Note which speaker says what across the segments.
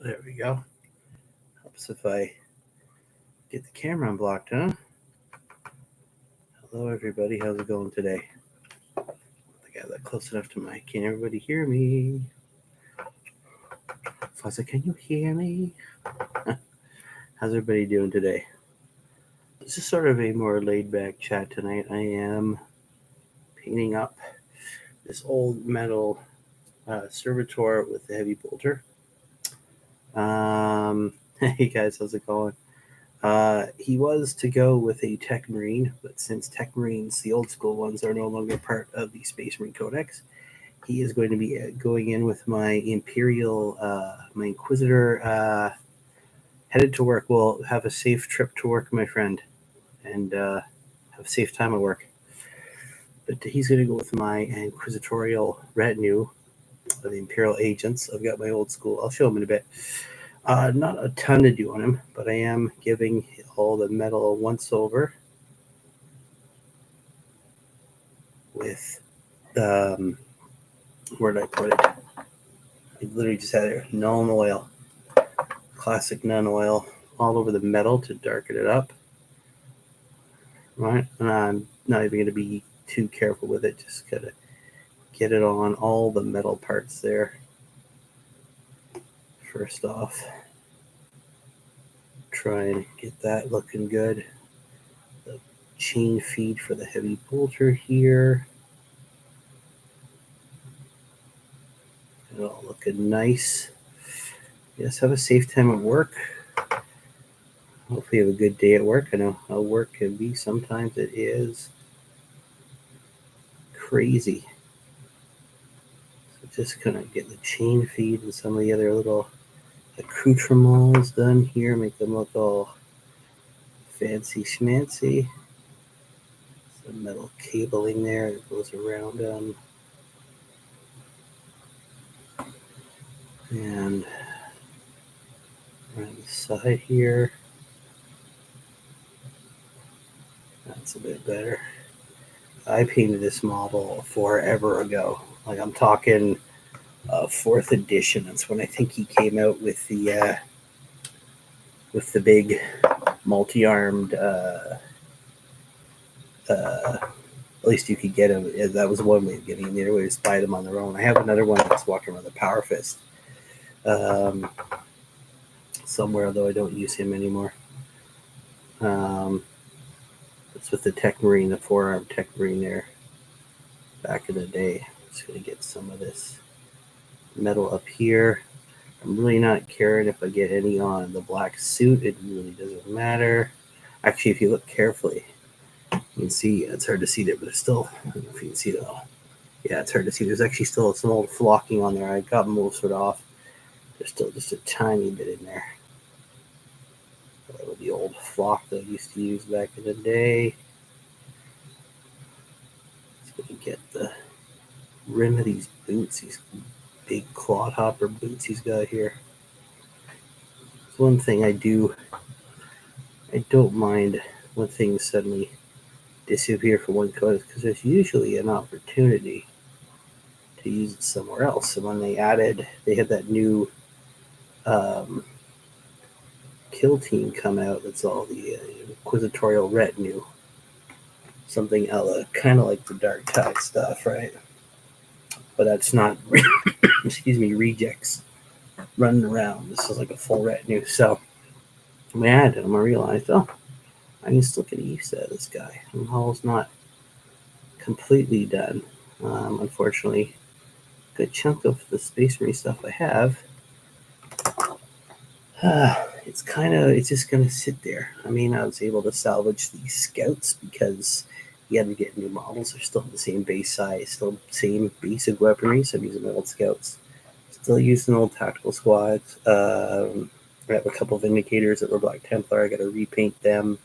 Speaker 1: There we go. Helps if I get the camera unblocked, huh? Hello, everybody. How's it going today? I got that close enough to my. Can everybody hear me? Fuzzy, can you hear me? How's everybody doing today? This is sort of a more laid-back chat tonight. I am painting up this old metal servitor with the heavy bolter. Hey guys, how's it going? He was to go with a Tech Marine, but since Tech Marines, the old school ones, are no longer part of the Space Marine Codex, he is going to be going in with my Imperial, my Inquisitor, headed to work. Well, have a safe trip to work, my friend, and have a safe time at work. But he's going to go with my Inquisitorial retinue of the Imperial agents. I've got my old school. I'll show him in a bit. Not a ton to do on him, but I am giving all the metal once over with, where did I put it? I literally just had it, Nuln oil, classic Nuln oil, all over the metal to darken it up. Right, and I'm not even going to be too careful with it, just gotta get it on all the metal parts there. First off, try and get that looking good. The chain feed for the heavy bolter here. It all looking nice. Yes, have a safe time at work. Hopefully you have a good day at work. I know how work can be. Sometimes it is crazy. So just kind of get the chain feed and some of the other little accoutrements done here. Make them look all fancy schmancy. Some metal cabling there that goes around them. And around the side here. That's a bit better. I painted this model forever ago. Like I'm talking 4th edition. That's when I think he came out with the big multi-armed. At least you could get him. That was one way of getting him. The other way is buy them on their own. I have another one that's walking around the Power Fist somewhere, though I don't use him anymore. It's with the Tech Marine, the 4-arm Tech Marine there back in the day. I'm just going to get some of this metal up here. I'm really not caring if I get any on the black suit. It really doesn't matter. Actually, if you look carefully, you can see, it's hard to see there, but there's still, I don't know if you can see it all. Yeah, it's hard to see. There's actually still some old flocking on there. I got most of it off. There's still just a tiny bit in there. That was the old flock that I used to use back in the day. Let's go get the rim of these boots, these big clodhopper boots he's got here. It's one thing I don't mind when things suddenly disappear from one code, because there's usually an opportunity to use it somewhere else. And when they had that new kill team come out, that's all the Inquisitorial retinue, something kind of like the Dark Tide stuff, right? But that's not excuse me, rejects running around. This is like a full retinue. So when I added them, I realized, I can still get used to this guy. The hull's not completely done. Unfortunately, a good chunk of the Space Marine stuff I have, it's just going to sit there. I mean, I was able to salvage these scouts because you had to get new models. They're still the same base size, still same basic weaponry. So I'm using my old scouts. Still using old tactical squads. I have a couple of indicators that were Black Templar. I got to repaint them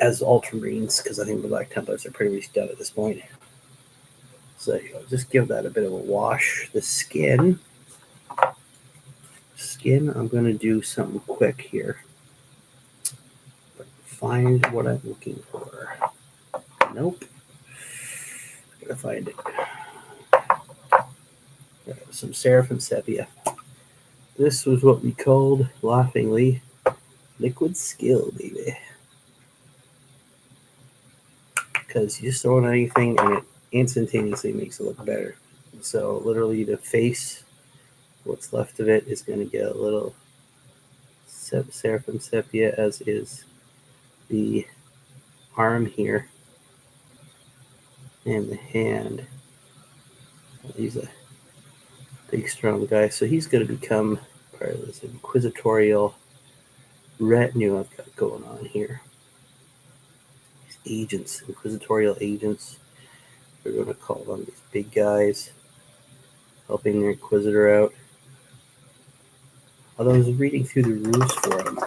Speaker 1: as Ultramarines because I think the Black Templars are pretty much done at this point. So just give that a bit of a wash. The skin, I'm going to do something quick here. Find what I'm looking for. Nope. Gotta find it. Some Seraphim Sepia. This was what we called, laughingly, liquid skill, baby. Because you just throw it on anything and it instantaneously makes it look better. So literally the face, what's left of it, is going to get a little seraphim sepia, as is the arm here and the hand. He's a big strong guy, so he's going to become part of this inquisitorial retinue I've got going on here. These agents, inquisitorial agents, we're going to call them, these big guys helping their inquisitor out. Although I was reading through the rules for them,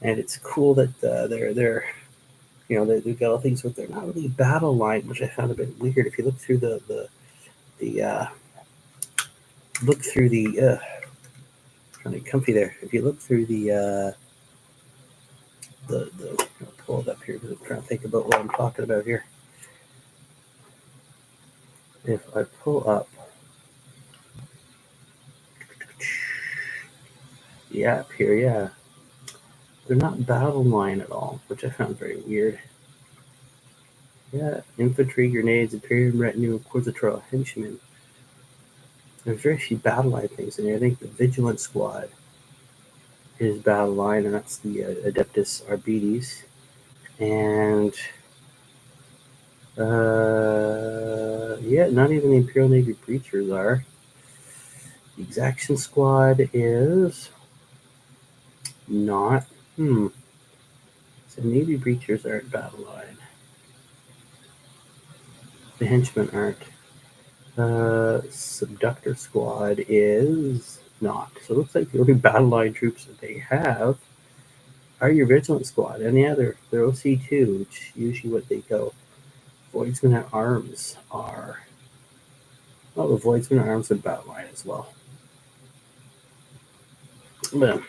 Speaker 1: and it's cool that they're you know, they've got all things, but they're not really battle line, which I found a bit weird. If you look through the trying to get comfy there. If you look through the I'll pull it up here because I'm trying to think about what I'm talking about here. If I pull up, yeah, up here, yeah, they're not battle line at all, which I found very weird. Yeah, infantry, grenades, Imperium retinue, inquisitorial henchmen. There's very few battle line things in here. I think the Vigilant Squad is battle line, and that's the Adeptus Arbites. And yeah, not even the Imperial Navy Breachers are. The Exaction Squad is not. So Navy Breachers aren't battle line. The henchmen aren't. Subductor Squad is not. So it looks like the only battle line troops that they have are your Vigilant Squad. And yeah, they're OC2, which usually what they go. Voidsmen at Arms are. Well, the Voidsmen at Arms are battle line as well. But,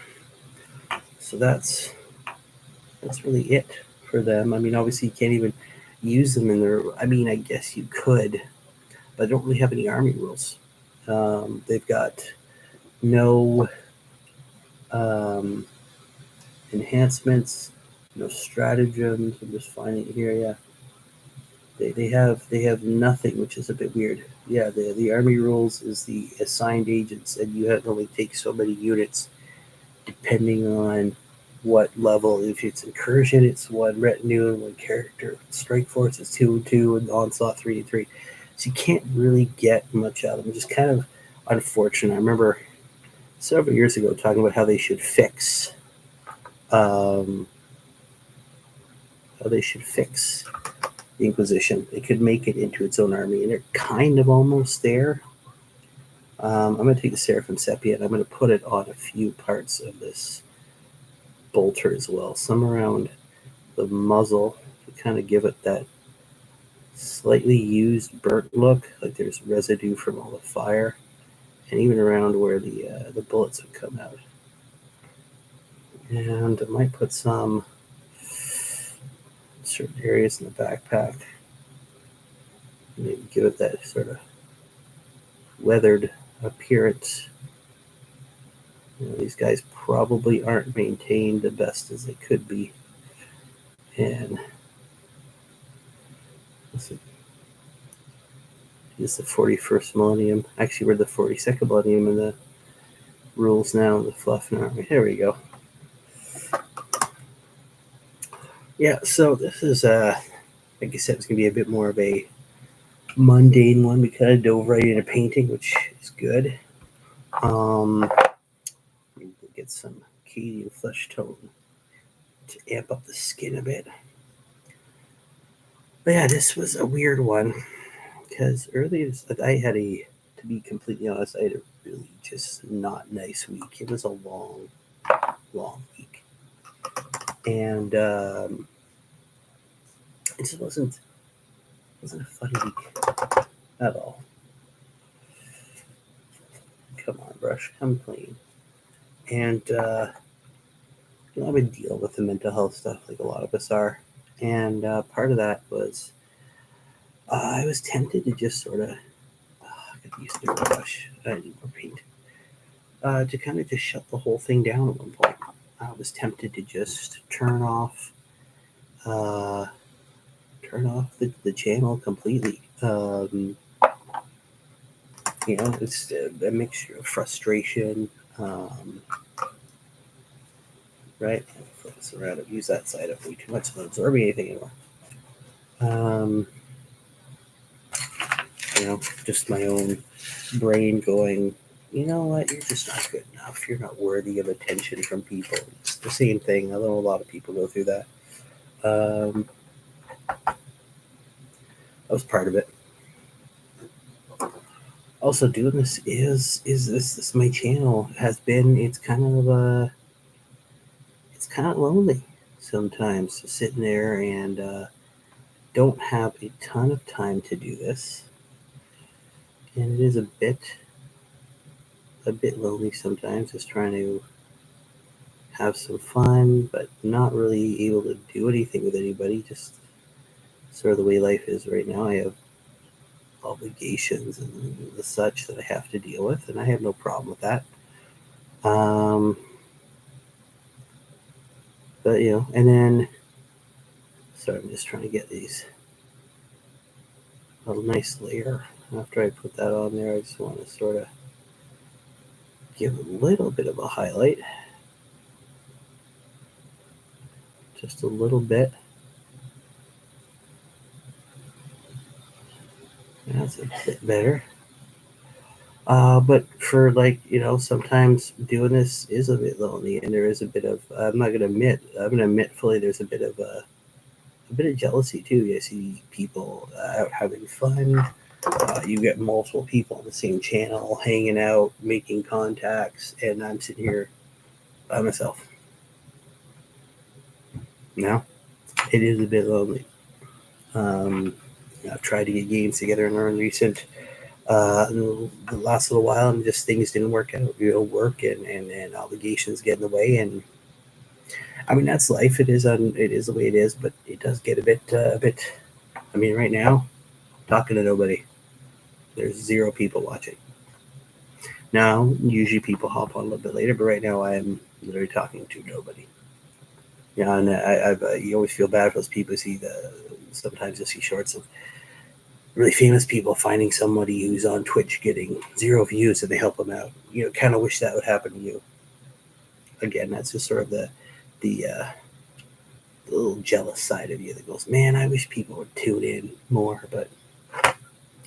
Speaker 1: so that's really it for them. I mean, obviously you can't even use them in their. I mean, I guess you could, but I don't really have any army rules. They've got no enhancements, no stratagems. I'm just finding it here. Yeah, they have nothing, which is a bit weird. Yeah, the army rules is the assigned agents, and you have to only take so many units, depending on what level. If it's incursion, it's 1 retinue and 1 character. Strike force is 2 and 2, and onslaught 3 and 3. So you can't really get much out of them, which is kind of unfortunate. I remember several years ago talking about how they should fix the Inquisition. They could make it into its own army, and they're kind of almost there. I'm going to take the Seraphim Sepia and I'm going to put it on a few parts of this bolter as well. Some around the muzzle to kind of give it that slightly used, burnt look, like there's residue from all the fire, and even around where the bullets would come out. And I might put some certain areas in the backpack. Maybe give it that sort of weathered appearance. You know, these guys probably aren't maintained the best as they could be. And this is the 41st millennium. Actually, we're the 42nd millennium in the rules now, the fluff now. Here we go. Yeah, so this is, like I said, it's going to be a bit more of a mundane one. We kind of dove right into painting, which is good. Get some Cadian flesh tone to amp up the skin a bit. But yeah, this was a weird one because earlier I had to be completely honest, I had a really just not nice week. It was a long week, and it just wasn't a funny week at all. Come on, brush, come clean. And you know, I've been dealing with the mental health stuff like a lot of us are, and part of that was I was tempted to just sort of get used to the brush. I need more paint. to kind of just shut the whole thing down at one point. I was tempted to just turn off the channel completely. It's a mixture of frustration, right? Focus around it, use that side up way too much, not absorbing anything anymore. Just my own brain going, you know what, you're just not good enough. You're not worthy of attention from people. It's the same thing. I know a lot of people go through that. That was part of it. Also, doing this is my channel has been. It's kind of lonely sometimes, sitting there and don't have a ton of time to do this, and it is a bit lonely sometimes, just trying to have some fun, but not really able to do anything with anybody. Just sort of the way life is right now. I have obligations and the such that I have to deal with, and I have no problem with that. But and then, sorry, I'm just trying to get these a nice layer. After I put that on there, I just want to sort of give a little bit of a highlight, just a little bit. That's a bit better. But for sometimes doing this is a bit lonely, and there is a bit of. I'm gonna admit fully. There's a bit of jealousy too. I see people out having fun. You get multiple people on the same channel, hanging out, making contacts, and I'm sitting here by myself. Now, it is a bit lonely. I've tried to get games together in the last little while, and just things didn't work out. Work and obligations get in the way, and I mean that's life. It is the way it is, but it does get a bit. I mean, right now, talking to nobody. There's 0 people watching. Now, usually people hop on a little bit later, but right now I am literally talking to nobody. Yeah, and you always feel bad for those people. Sometimes you see shorts of really famous people finding somebody who's on Twitch getting 0 views, and they help them out. Kind of wish that would happen to you. Again, that's just sort of the little jealous side of you that goes, man, I wish people would tune in more, but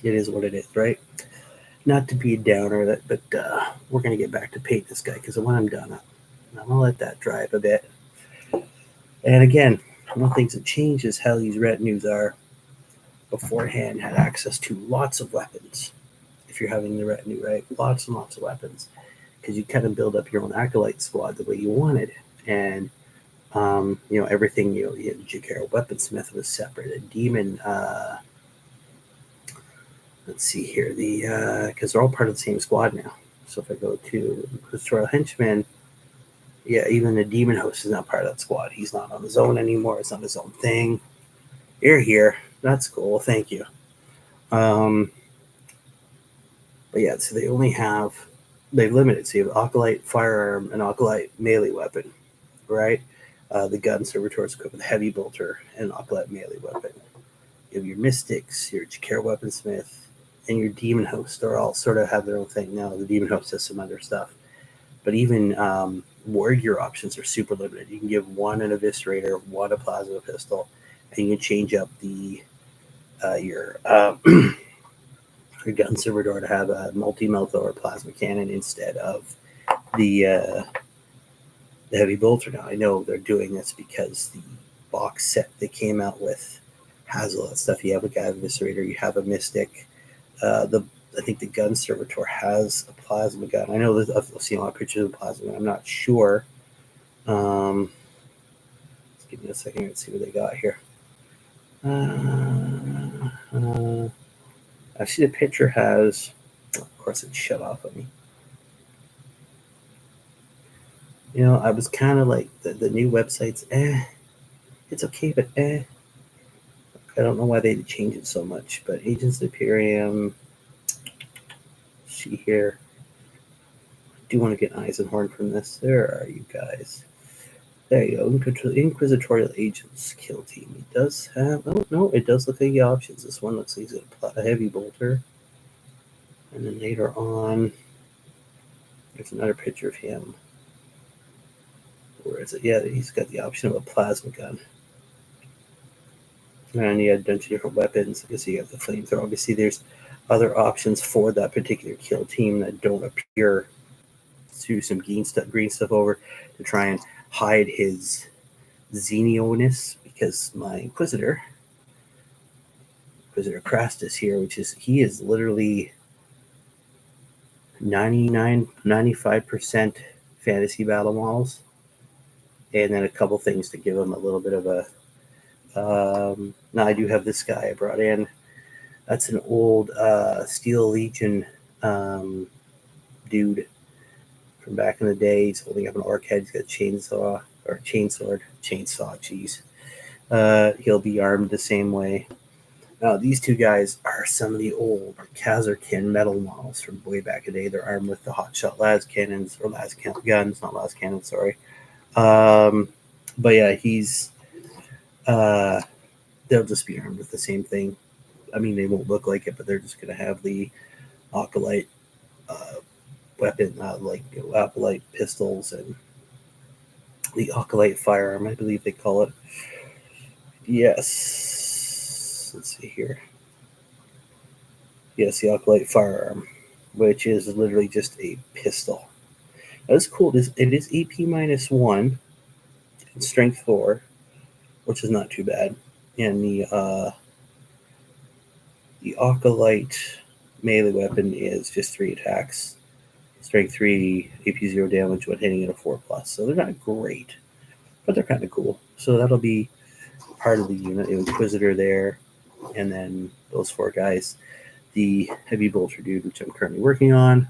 Speaker 1: it is what it is, right? Not to be a downer, but we're going to get back to paint this guy, because when I'm done, I'm going to let that drive a bit. And again, one of the things that changes how these retinues are. Beforehand, had access to lots of weapons. If you're having the retinue, right? Lots and lots of weapons, because you kind of build up your own acolyte squad the way you wanted. And everything, Jakaro weaponsmith was separate. A demon, let's see here, because they're all part of the same squad now. So if I go to Pastoral Henchman, yeah, even the demon host is not part of that squad. He's not on his own anymore. It's not his own thing. You're here. That's cool. Thank you. But yeah, so they've limited. So you have Acolyte firearm and Acolyte melee weapon, right? The gun servitor is equipped with heavy bolter and Acolyte melee weapon. You have your Mystics, your Jakaro weaponsmith, and your Demon Host are all sort of have their own thing. Now, the Demon Host has some other stuff. But even warrior options are super limited. You can give one an Eviscerator, one a Plasma Pistol, and you can change up your gun servitor to have a multi-melta or plasma cannon instead of the heavy bolter. Now, I know they're doing this because the box set they came out with has all that stuff. You have a guy Eviscerator, you have a Mystic. I think the gun servitor has a plasma gun. I know I've seen a lot of pictures of a plasma gun. I'm not sure. Let's give me a second and see what they got here. Actually, the picture has. Of course, it shut off on me. I was kind of like the new websites. It's okay, but I don't know why they change it so much. But Agents of Imperium. See here. Do want to get Eisenhorn from this. There are you guys. There you go. Inquisitorial Agents kill team. It does have. Oh no, it does look like the options. This one looks like he's a heavy bolter. And then later on, there's another picture of him. Where is it? Yeah, he's got the option of a plasma gun. And you had a bunch of different weapons. I guess you have the flamethrower. Obviously, there's other options for that particular kill team that don't appear. To some green stuff over to try and hide his Xenio-ness, because my Inquisitor Crastus here, he is literally 95% fantasy battle models, and then a couple things to give him a little bit of a. Now I do have this guy I brought in. That's an old Steel Legion dude from back in the day. He's holding up an orc head. He's got a chainsaw. Jeez. He'll be armed the same way. Now, these two guys are some of the old Kazarkin metal models from way back in the day. They're armed with the hotshot las cannons, or las guns, not las cannons, sorry. But yeah, he's. They'll just be armed with the same thing. I mean, they won't look like it, but they're just going to have the acolyte weapon, acolyte pistols and the acolyte firearm, I believe they call it. Yes. Let's see here. Yes, the acolyte firearm, which is literally just a pistol. That's cool. It is EP -1 and strength 4, which is not too bad. And the acolyte melee weapon is just 3 attacks, strength 3, AP 0 damage when hitting at a 4+. So they're not great, but they're kind of cool. So that'll be part of the unit. Inquisitor there, and then those 4 guys. The heavy bolter dude, which I'm currently working on,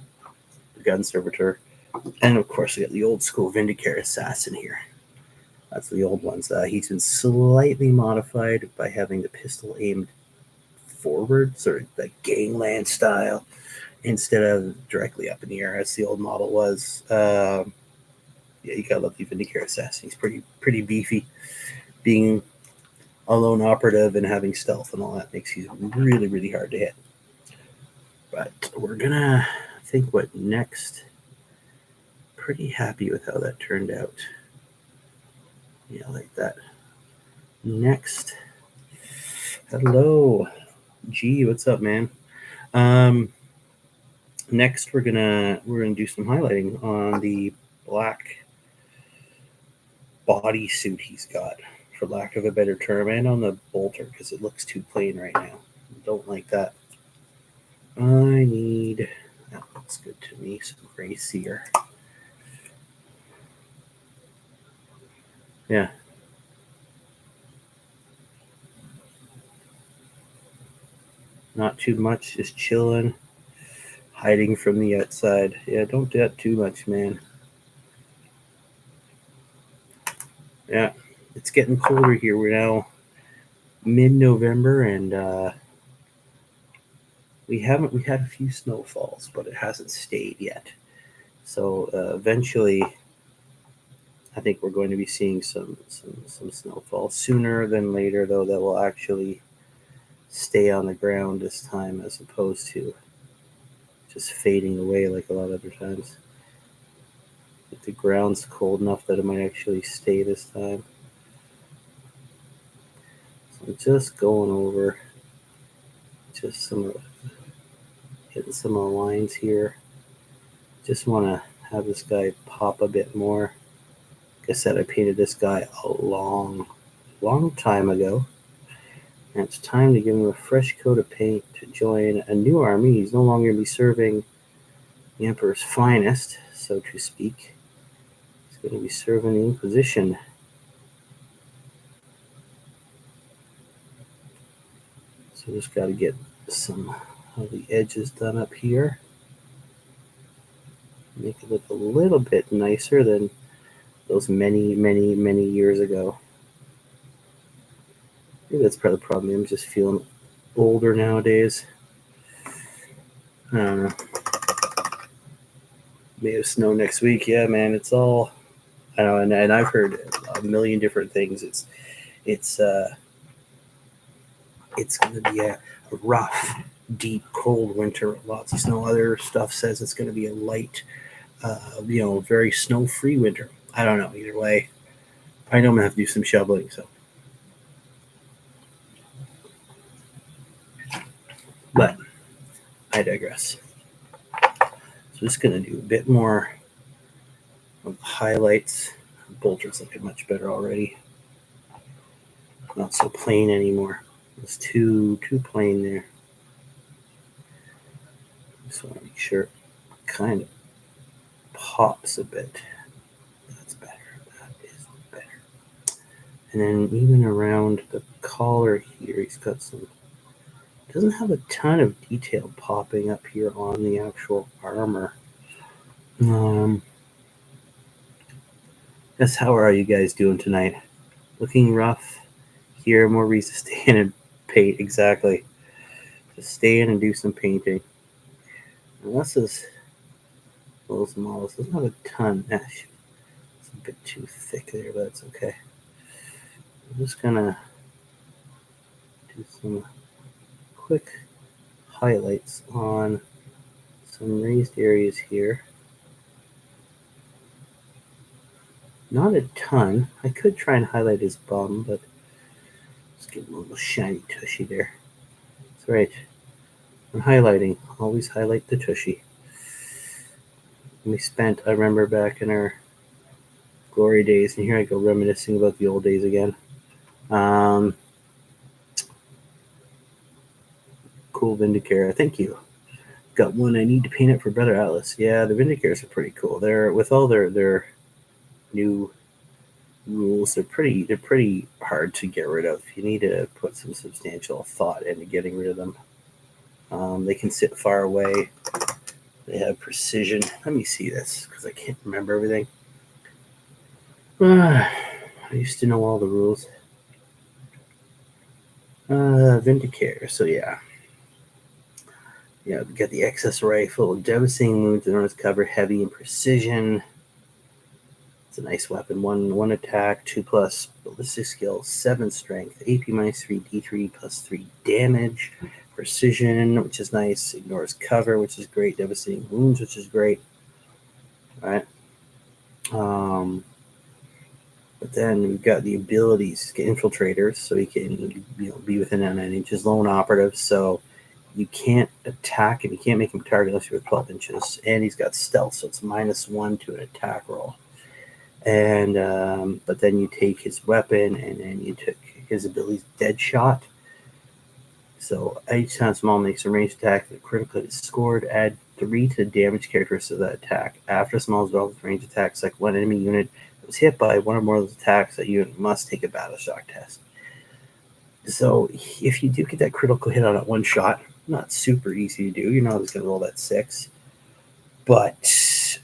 Speaker 1: the gun servitor, and of course we got the old school Vindicare assassin here. That's the old ones. He's been slightly modified by having the pistol aimed forward, sort of the gangland style, instead of directly up in the air as the old model was. Yeah, you gotta love the Vindicare assassin. He's pretty beefy. Being a lone operative and having stealth and all that makes you really, really hard to hit. But we're gonna think what next. Pretty happy with how that turned out. Yeah, like that. Next. Hello. Gee, what's up, man? Next we're gonna do some highlighting on the black bodysuit he's got, for lack of a better term, and on the bolter, because it looks too plain right now. Don't like that. That looks good to me, some gray sear. Yeah. Not too much, just chilling, hiding from the outside. Yeah, don't do that too much, man. Yeah, it's getting colder here. We're now mid-November, and we had a few snowfalls, but it hasn't stayed yet. So eventually, I think we're going to be seeing some snowfall sooner than later, though, that will actually stay on the ground this time, as opposed to just fading away like a lot of other times. But the ground's cold enough that it might actually stay this time. So I'm just going over just hitting some of the lines here. Just want to have this guy pop a bit more. Like I said, I painted this guy a long time ago. And it's time to give him a fresh coat of paint to join a new army. He's no longer going to be serving the Emperor's finest, so to speak. He's going to be serving the Inquisition. So just got to get some of the edges done up here. Make it look a little bit nicer than those many years ago. Maybe that's part of the problem. I'm just feeling older nowadays. I don't know. May have snow next week. Yeah, man, it's all I know, and I've heard a million different things. It's going to be a rough, deep, cold winter. Lots of snow. Other stuff says it's going to be a light, very snow-free winter. I don't know. Either way, I know I'm going to have to do some shoveling. So, but I digress. So just going to do a bit more of the highlights. Bolter's looking much better already. Not so plain anymore. It's too plain there. Just want to make sure it kind of pops a bit. That's better. That is better. And then even around the collar here, he's got some. Doesn't have a ton of detail popping up here on the actual armor. Guess how are you guys doing tonight? Looking rough? Here, more reason to stay in and paint. Exactly. Just stay in and do some painting. Unless those models doesn't have a ton. It's a bit too thick there, but that's okay. I'm just gonna do some quick highlights on some raised areas here. Not a ton. I could try and highlight his bum, but just give him a little shiny tushy there. That's right. When highlighting, always highlight the tushy. We spent, I remember back in our glory days, and here I go reminiscing about the old days again. Cool Vindicare, thank you. Got one. I need to paint it for Brother Atlas. Yeah, the Vindicares are pretty cool. They're with all their new rules. They're pretty hard to get rid of. You need to put some substantial thought into getting rid of them. They can sit far away. They have precision. Let me see this because I can't remember everything. I used to know all the rules. Vindicare. So yeah. Yeah, we got the excess rifle, devastating wounds, and cover, heavy and precision. It's a nice weapon. One attack, 2+ ballistic skill, 7 strength, AP -3, D3 +3 damage, precision, which is nice. Ignores cover, which is great. Devastating wounds, which is great. All right. But then we've got the abilities. Get infiltrators, so he can be within 9 inches. Lone operative, so you can't attack him. You can't make him target unless you're 12 inches. And he's got stealth, so it's -1 to an attack roll. And but then you take his weapon, and then you took his abilities. Dead shot. So each time small makes a ranged attack that critically is scored, add 3 to the damage characteristics of that attack. After small is involved with ranged attacks, like one enemy unit that was hit by one or more of those attacks, that unit must take a battle shock test. So if you do get that critical hit on it one shot, not super easy to do. You're not always going to roll that 6. But,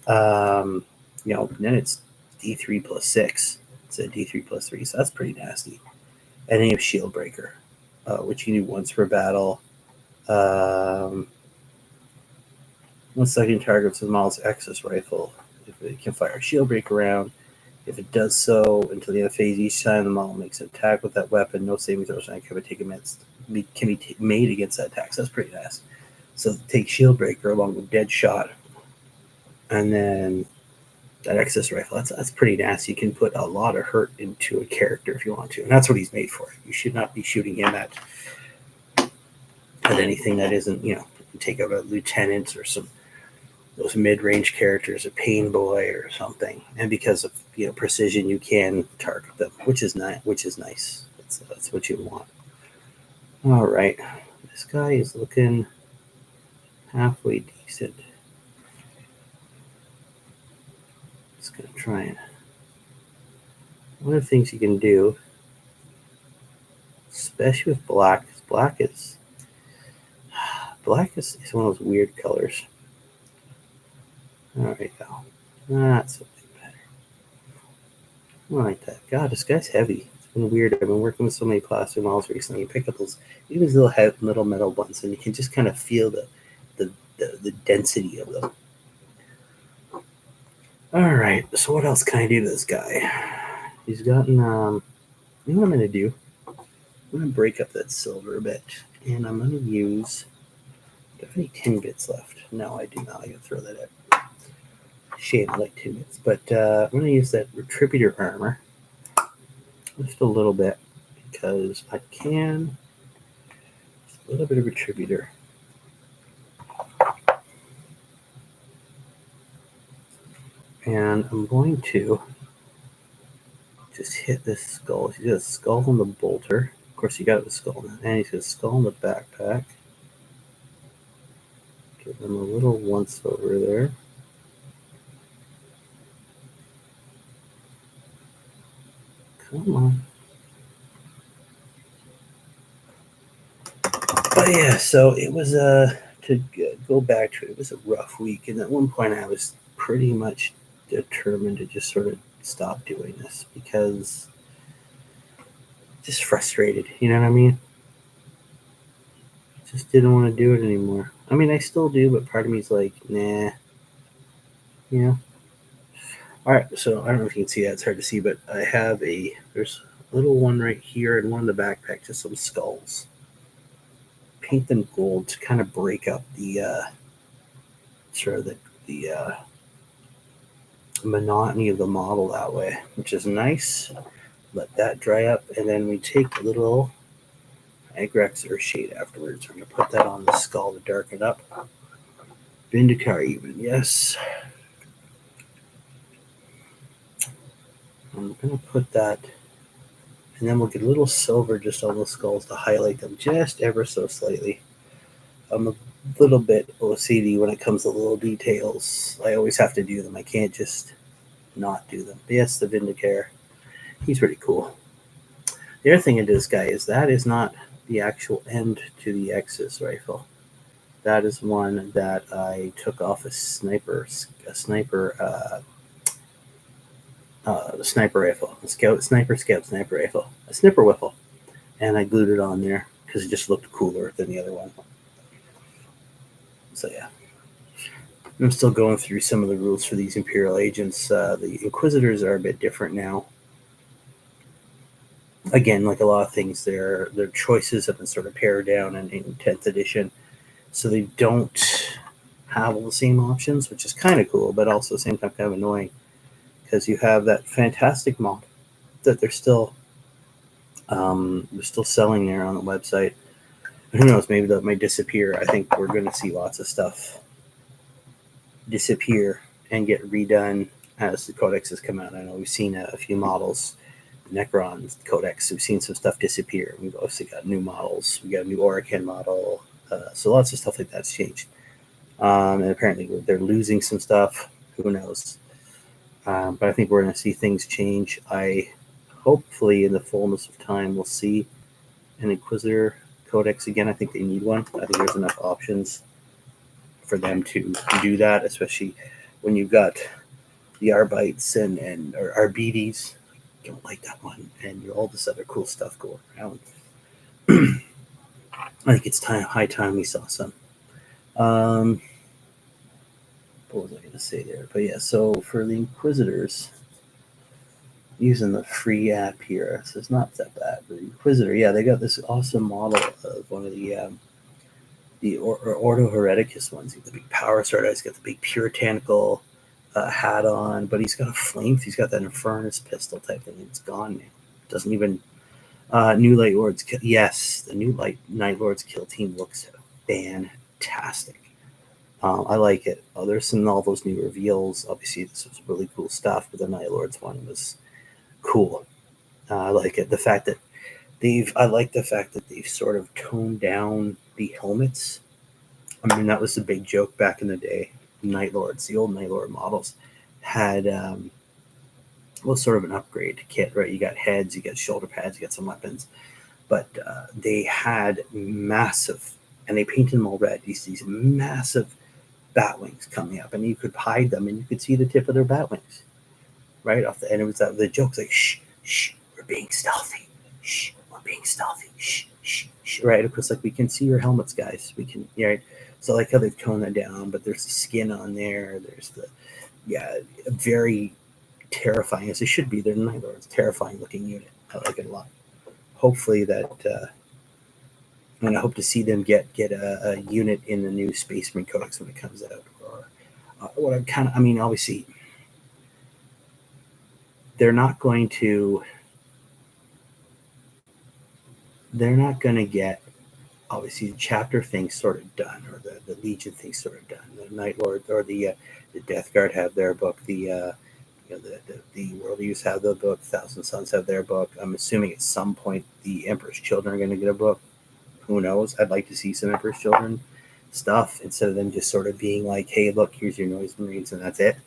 Speaker 1: then it's D3 +6. It's a D3 +3, so that's pretty nasty. And then you have Shield Breaker, which you do once per battle. One second targets with Maul's excess rifle. If it can fire a Shield Breaker round, if it does so until the end of phase, each time the Maul makes an attack with that weapon, no saving throws can be made against that attack. So that's pretty nice. So take Shield Breaker along with Dead Shot, and then that excess rifle. That's pretty nasty. You can put a lot of hurt into a character if you want to, and that's what he's made for. You should not be shooting him at anything that isn't, take out a lieutenant or some those mid-range characters, a Pain Boy or something. And because of precision, you can target them, which is nice. That's what you want. All right, this guy is looking halfway decent. Just gonna try and one of the things you can do, especially with black, because black is one of those weird colors. There we go. That's something better. I like that. God, this guy's heavy. It's been weird. I've been working with so many plastic models recently. You pick up those little metal ones, and you can just kind of feel the density of them. All right, so what else can I do to this guy? He's gotten, you know what I'm going to do? I'm going to break up that silver a bit, and I'm going to use, do I have any tin bits left? No, I do not. I'm going to throw that out. Shame, I like tin bits. But I'm going to use that retributor armor just a little bit, because I can, just a little bit of retributor. And I'm going to just hit this skull. He's got a skull on the bolter. Of course, he got the skull, and he's got a skull on the backpack. Give him a little once over there. Come on. But yeah, so it was to go back to it. It was a rough week, and at one point I was pretty much determined to just sort of stop doing this because just frustrated. You know what I mean? Just didn't want to do it anymore. I mean, I still do, but part of me is like, nah. You know. All right, so I don't know if you can see that. It's hard to see, but I have there's a little one right here and one in the backpack, just some skulls. Paint them gold to kind of break up the sort of the monotony of the model that way, which is nice. Let that dry up, and then we take a little Agrex or shade afterwards. We're going to put that on the skull to darken up. Vindicar even, yes. I'm going to put that, and then we'll get a little silver just on the skulls to highlight them just ever so slightly. I'm a little bit OCD when it comes to little details. I always have to do them. I can't just not do them. But yes, the Vindicar. He's pretty cool. The other thing into this guy is that is not the actual end to the X's rifle. That is one that I took off a sniper rifle, a sniper rifle, a snipper whiffle, and I glued it on there because it just looked cooler than the other one. So yeah, I'm still going through some of the rules for these Imperial agents. The Inquisitors are a bit different now. Again, like a lot of things, their choices have been sort of pared down in 10th edition, so they don't have all the same options, which is kind of cool, but also at the same time kind of annoying because you have that fantastic mod that they're still selling there on the website. Who knows? Maybe that might disappear. I think we're going to see lots of stuff disappear and get redone as the codexes come out. I know we've seen a few models, Necron codex. We've seen some stuff disappear. We've obviously got new models. We got a new Orican model. So lots of stuff like that's changed. And apparently they're losing some stuff. Who knows? But I think we're going to see things change. I hopefully in the fullness of time we'll see an Inquisitor codex again. I think they need one. I think there's enough options for them to do that, especially when you've got the Arbites and or Arbites. Don't like that one, and all this other cool stuff going around. I think it's high time we saw some. What was I going to say there? But yeah, so for the Inquisitors, using the free app here, so it's not that bad. The Inquisitor, yeah, they got this awesome model of one of the Ordo Hereticus ones. He's got the big power sword. He's got the big puritanical hat on, but he's got a flame. He's got that Infernus pistol type thing. It's gone now. Doesn't even. New Light Lords. Yes, the new Night Lords kill team looks fantastic. I like it. There's all those new reveals. Obviously, this was really cool stuff, but the Night Lords one was cool. I like it. I like the fact that they've sort of toned down the helmets. I mean, that was the big joke back in the day. Night Lords, the old Night Lord models, had sort of an upgrade kit, right? You got heads, you got shoulder pads, you got some weapons, but they had massive, and they painted them all red. These massive bat wings coming up, and you could hide them, and you could see the tip of their bat wings right off the end. It was the joke's like, shh, shh, we're being stealthy. Shh, we're being stealthy. Shh, shh, shh. Right? Of course, like we can see your helmets, guys. We can, right? So like how they've toned that down, but there's the skin on there. There's yeah, very terrifying as it should be. They're Night Lords, terrifying looking unit. I like it a lot. Hopefully that, and I hope to see them get a unit in the new Space Marine Codex when it comes out. Or what I'm kind of, I mean, obviously they're not going to, get obviously the chapter thing sort of done, or the Legion thing sort of done. The Night Lord or the Death Guard have their book. The World Youths have the book. Thousand Sons have their book. I'm assuming at some point the Emperor's Children are going to get a book. Who knows? I'd like to see some Emperor's Children stuff instead of them just sort of being like, "Hey, look, here's your Noise Marines," and that's it.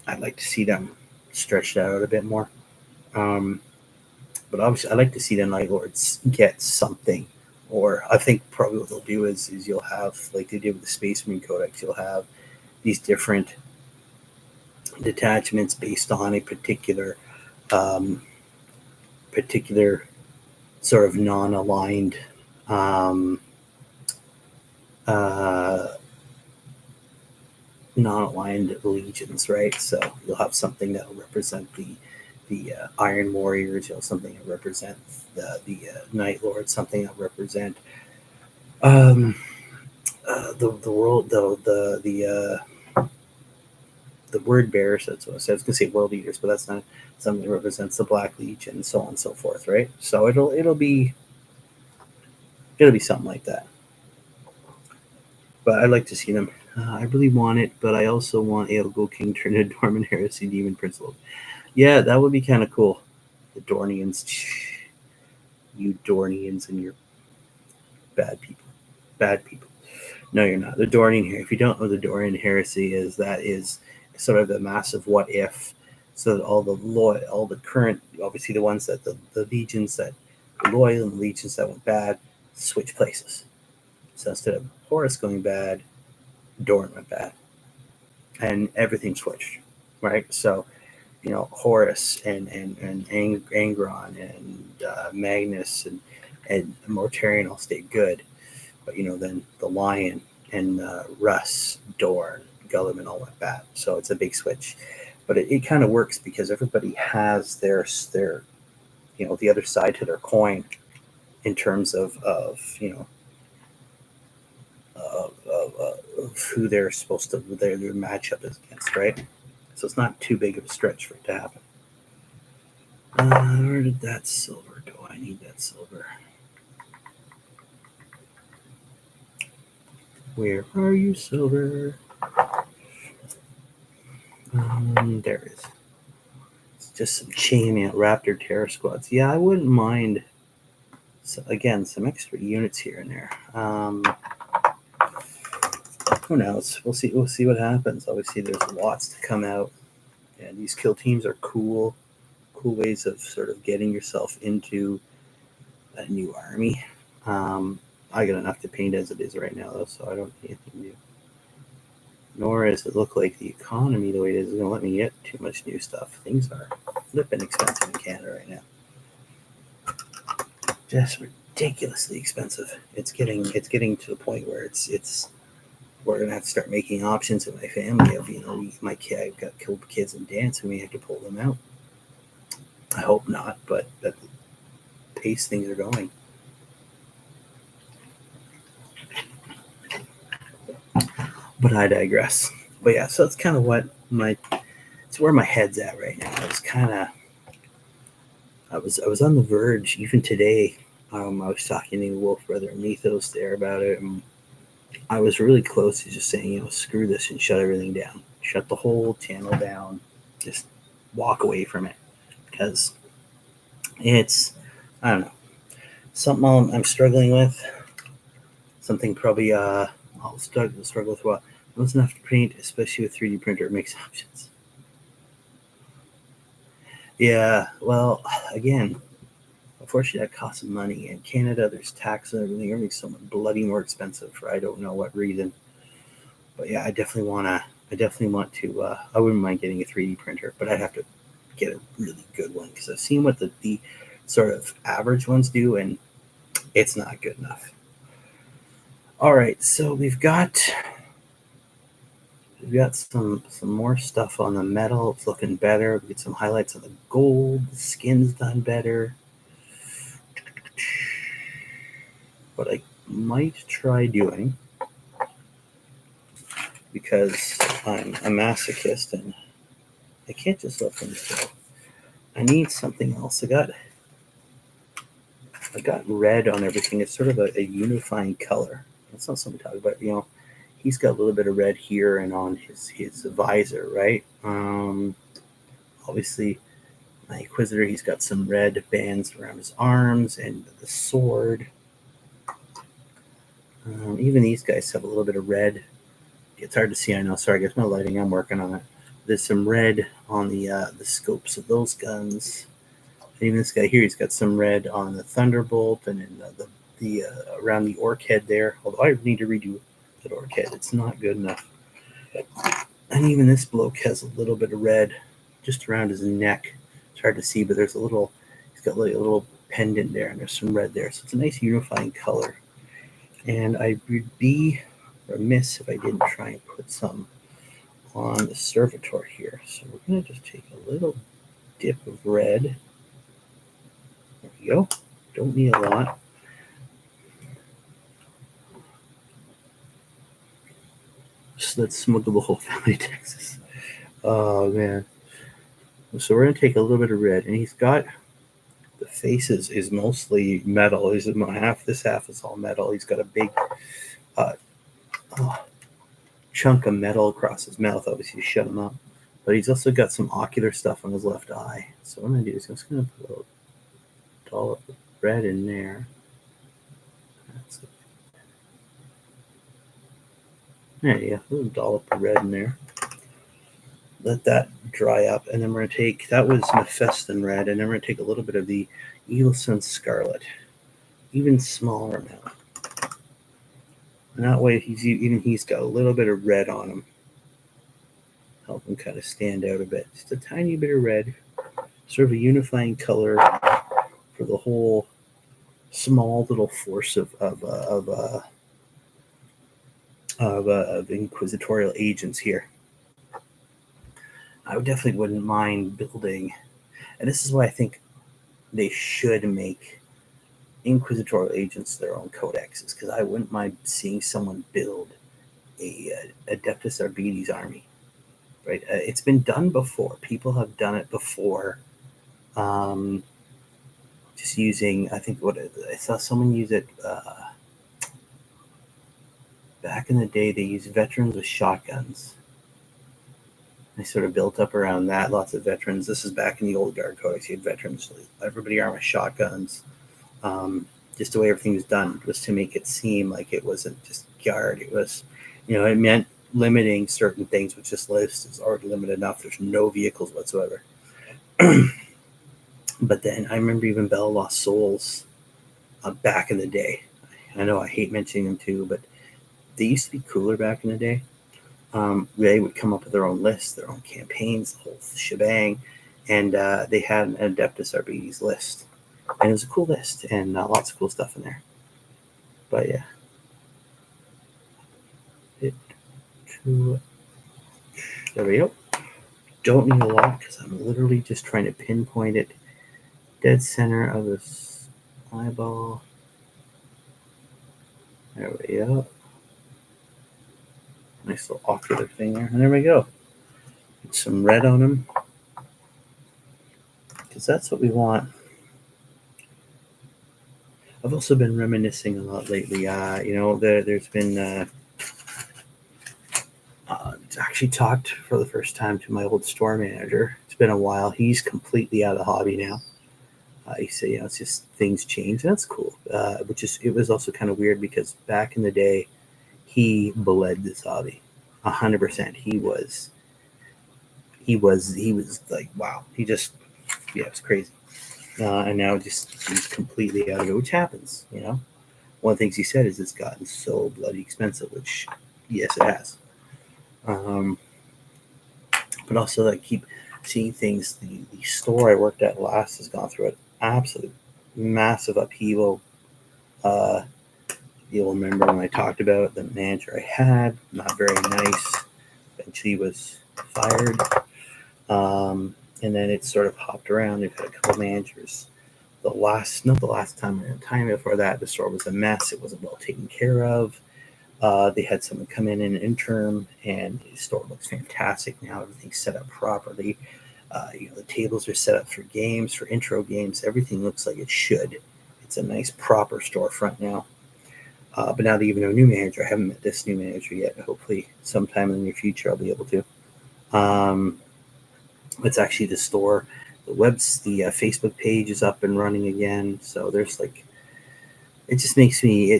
Speaker 1: I'd like to see them stretched out a bit more. But obviously, I'd like to see the Night Lords get something. Or I think probably what they'll do is you'll have, like they did with the Space Marine Codex, you'll have these different detachments based on a um, particular sort of non-aligned um, uh, non-aligned legions, right? So you'll have something that will represent the Iron Warriors, something that represents the Night Lords, something that represent um, the world, the word bearers. That's what I said. I was gonna say world eaters, but that's not something that represents the Black Legion, and so on and so forth, right? So it'll be something like that. But I'd like to see them. I really want it, but I also want Aelgo King turn into Dorman Heresy Demon Principal. Yeah, that would be kind of cool. The Dornians, you Dornians, and your bad people, bad people. No, you're not. The Dornian here. If you don't know, the Dornian heresy is that is sort of the massive what if, so that all the current, obviously the ones that the legions that were loyal and the legions that went bad, switch places. So instead of Horus going bad, Dorn went bad, and everything switched, right? So Horus and Angron and Magnus and Mortarion all stayed good, but then the Lion and Russ, Dorn, Gulliman all went bad. So it's a big switch, but it kind of works because everybody has their the other side to their coin in terms of who they're supposed to their matchup is against, right? So it's not too big of a stretch for it to happen. Where did that silver go? I need that silver. Where are you, silver? There it is. It's just some chainmail Raptor Terror Squads. Yeah, I wouldn't mind. So again, some extra units here and there. Who knows? We'll see. We'll see what happens. Obviously, there's lots to come out, and these kill teams are cool ways of sort of getting yourself into a new army. I got enough to paint as it is right now, though, so I don't need anything new. Nor does it look like the economy, the way it is going to let me get too much new stuff. Things are flipping expensive in Canada right now. Just ridiculously expensive. It's getting to the point where it's we're gonna have to start making options in my family of my kid. I've got killed kids in dance, and we have to pull them out. I hope not, but at the pace things are going. But I digress. But yeah, so that's kind of it's where my head's at right now. I was on the verge even today. I was talking to Wolf Brother and Mythos there about it, and I was really close to just saying, screw this and shut everything down, shut the whole channel down, just walk away from it, because it's, I don't know, something I'm struggling with, something probably I'll struggle with. Well, it wasn't enough to paint, especially with 3D printer. It makes options. Yeah, well, again, unfortunately, that costs money. In Canada, there's tax and everything. Everything's so much bloody more expensive for I don't know what reason. But yeah, I definitely want to. I wouldn't mind getting a 3D printer, but I'd have to get a really good one because I've seen what the sort of average ones do, and it's not good enough. All right, so we've got We've got some more stuff on the metal. It's looking better. We get some highlights on the gold. The skin's done better. What I might try doing, because I'm a masochist and I can't just let things go. I need something else. I got red on everything. It's sort of a unifying color. That's not something to talk about. He's got a little bit of red here and on his visor, right? Obviously, my Inquisitor, he's got some red bands around his arms and the sword. Even these guys have a little bit of red. It's hard to see, I know. Sorry, I guess my lighting, I'm working on it. There's some red on the scopes of those guns. And even this guy here, he's got some red on the Thunderbolt and in the around the orc head there. Although I need to redo that orc head. It's not good enough. And even this bloke has a little bit of red just around his neck. It's hard to see, but there's he's got like a little pendant there, and there's some red there. So it's a nice unifying color. And I would be remiss if I didn't try and put some on the servitor here. So we're going to just take a little dip of red. There we go. Don't need a lot. Just let's smuggle the whole family to Texas. Oh, man. So we're going to take a little bit of red. And he's got the faces is mostly metal. This half is all metal. He's got a big chunk of metal across his mouth, obviously, to shut him up. But he's also got some ocular stuff on his left eye. So what I'm going to do is I'm just going to put a little dollop of red in there. That's it. There you go. A little dollop of red in there. Let that dry up. And then we're going to take, that was Mephiston red, and then we're going to take a little bit of the Eilson Scarlet. Even smaller amount. And that way he's got a little bit of red on him. Help him kind of stand out a bit. Just a tiny bit of red. Sort of a unifying color for the whole small little force of inquisitorial agents here. I definitely wouldn't mind building, and this is why I think they should make inquisitorial agents their own codexes, because I wouldn't mind seeing someone build a Adeptus Arbites army. Right? It's been done before. People have done it before. Just using, I think I saw someone use it back in the day. They used veterans with shotguns. They sort of built up around that. Lots of veterans. This is back in the old Guard Codex. You had veterans. Everybody armed with shotguns. Just the way everything was done was to make it seem like it wasn't just Guard. It was, it meant limiting certain things, which this list is already limited enough. There's no vehicles whatsoever. But then I remember even Bell Lost Souls back in the day. I know I hate mentioning them too, but they used to be cooler back in the day. They would come up with their own lists, their own campaigns, the whole shebang, and they had an Adeptus Arbites list. And it was a cool list, and lots of cool stuff in there. But yeah. There we go. Don't need a lot, because I'm literally just trying to pinpoint it. Dead center of this eyeball. There we go. Nice little ocular thing there. And there we go. Get some red on him, because that's what we want. I've also been reminiscing a lot lately. There's been actually talked for the first time to my old store manager. It's been a while. He's completely out of the hobby now. He said, it's just things change. And that's cool. It was also kind of weird, because back in the day, he bled this hobby 100%. He was like, wow. He just, it was crazy. And now he's completely out of it, which happens. One of the things he said is it's gotten so bloody expensive, which yes, it has. But also, I keep seeing things. The store I worked at last has gone through an absolute massive upheaval. You'll remember when I talked about the manager I had, not very nice. eventually was fired. And then it sort of hopped around. They've had a couple managers. Not the last time, the time before that, the store was a mess. It wasn't well taken care of. They had someone come in an interim, and the store looks fantastic now. Everything's set up properly. The tables are set up for games, for intro games. Everything looks like it should. It's a nice, proper storefront now. But now they even have a new manager. I haven't met this new manager yet. Hopefully, sometime in the near future, I'll be able to. It's actually the store. The Facebook page is up and running again. So there's it just makes me.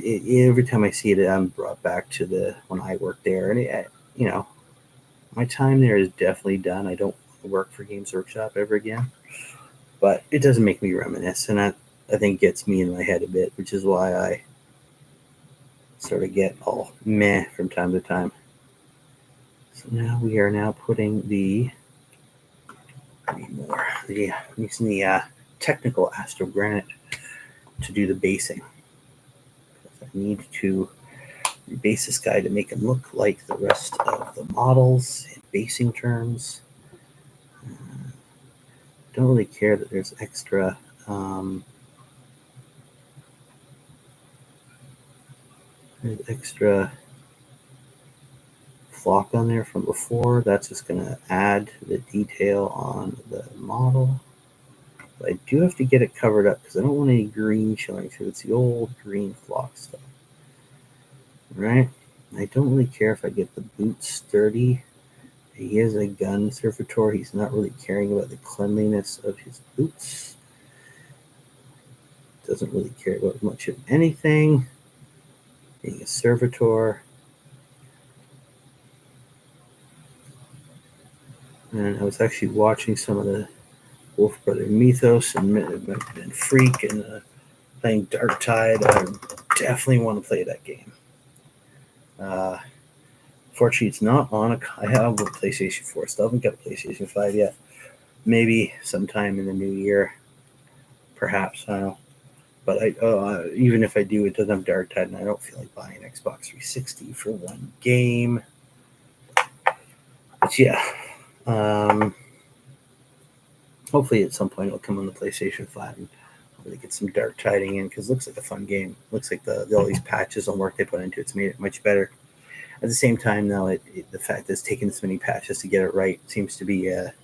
Speaker 1: Every time I see it, I'm brought back to when I worked there, and my time there is definitely done. I don't work for Games Workshop ever again, but it doesn't make me reminisce, and I think gets me in my head a bit, which is why I sort of get all meh from time to time. So now we are putting using the technical Astro Granite to do the basing. I need to rebase this guy to make him look like the rest of the models in basing terms. Don't really care that there's extra flock on there from before. That's just going to add the detail on the model. But I do have to get it covered up because I don't want any green showing through. It's the old green flock stuff. Right? I don't really care if I get the boots sturdy. He is a gun servitor. He's not really caring about the cleanliness of his boots. Doesn't really care about much of anything. Being a servitor. And I was actually watching some of the Wolf Brother Mythos and Freak and playing Dark Tide. I definitely want to play that game. Fortunately, it's not on I have a PlayStation 4. Still haven't got a PlayStation 5 yet. Maybe sometime in the new year. Perhaps, I don't know. But even if I do, it doesn't have Dark Tide, and I don't feel like buying an Xbox 360 for one game. But yeah. Hopefully at some point it'll come on the PlayStation 5 and hopefully get some Dark Tiding in, because it looks like a fun game. Looks like all these patches and work they put into it's made it much better. At the same time, though, the fact that it's taken this many patches to get it right seems to be a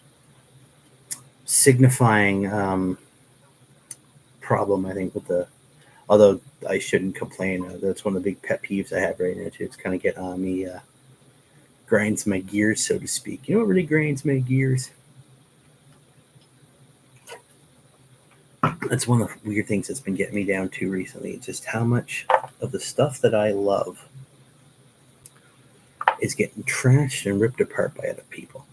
Speaker 1: signifying problem, I think, although I shouldn't complain. That's one of the big pet peeves I have right now, too. It's kind of get on me, grinds my gears, so to speak. You know what really grinds my gears? That's one of the weird things that's been getting me down to recently. Just how much of the stuff that I love is getting trashed and ripped apart by other people.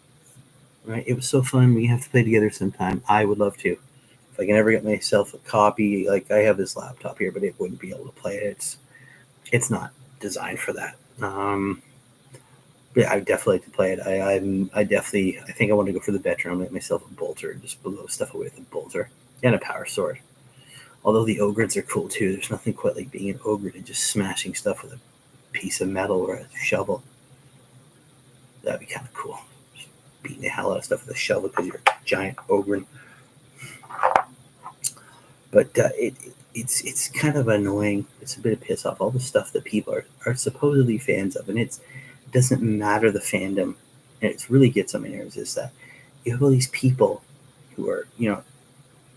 Speaker 1: Right? It was so fun. We have to play together sometime. I would love to. If I can ever get myself a copy, like I have this laptop here, but it wouldn't be able to play it. It's not designed for that. Yeah, I'd definitely like to play it. I think I want to go for the veteran. I'll make myself a bolter and just blow stuff away with a bolter and a power sword. Although the ogres are cool too. There's nothing quite like being an ogre and just smashing stuff with a piece of metal or a shovel. That'd be kind of cool. Just beating the hell out of stuff with a shovel because you're a giant ogre. But it's kind of annoying. It's a bit of piss off. All the stuff that people are supposedly fans of, and it doesn't matter the fandom, and it really gets on my nerves, is that you have all these people who are,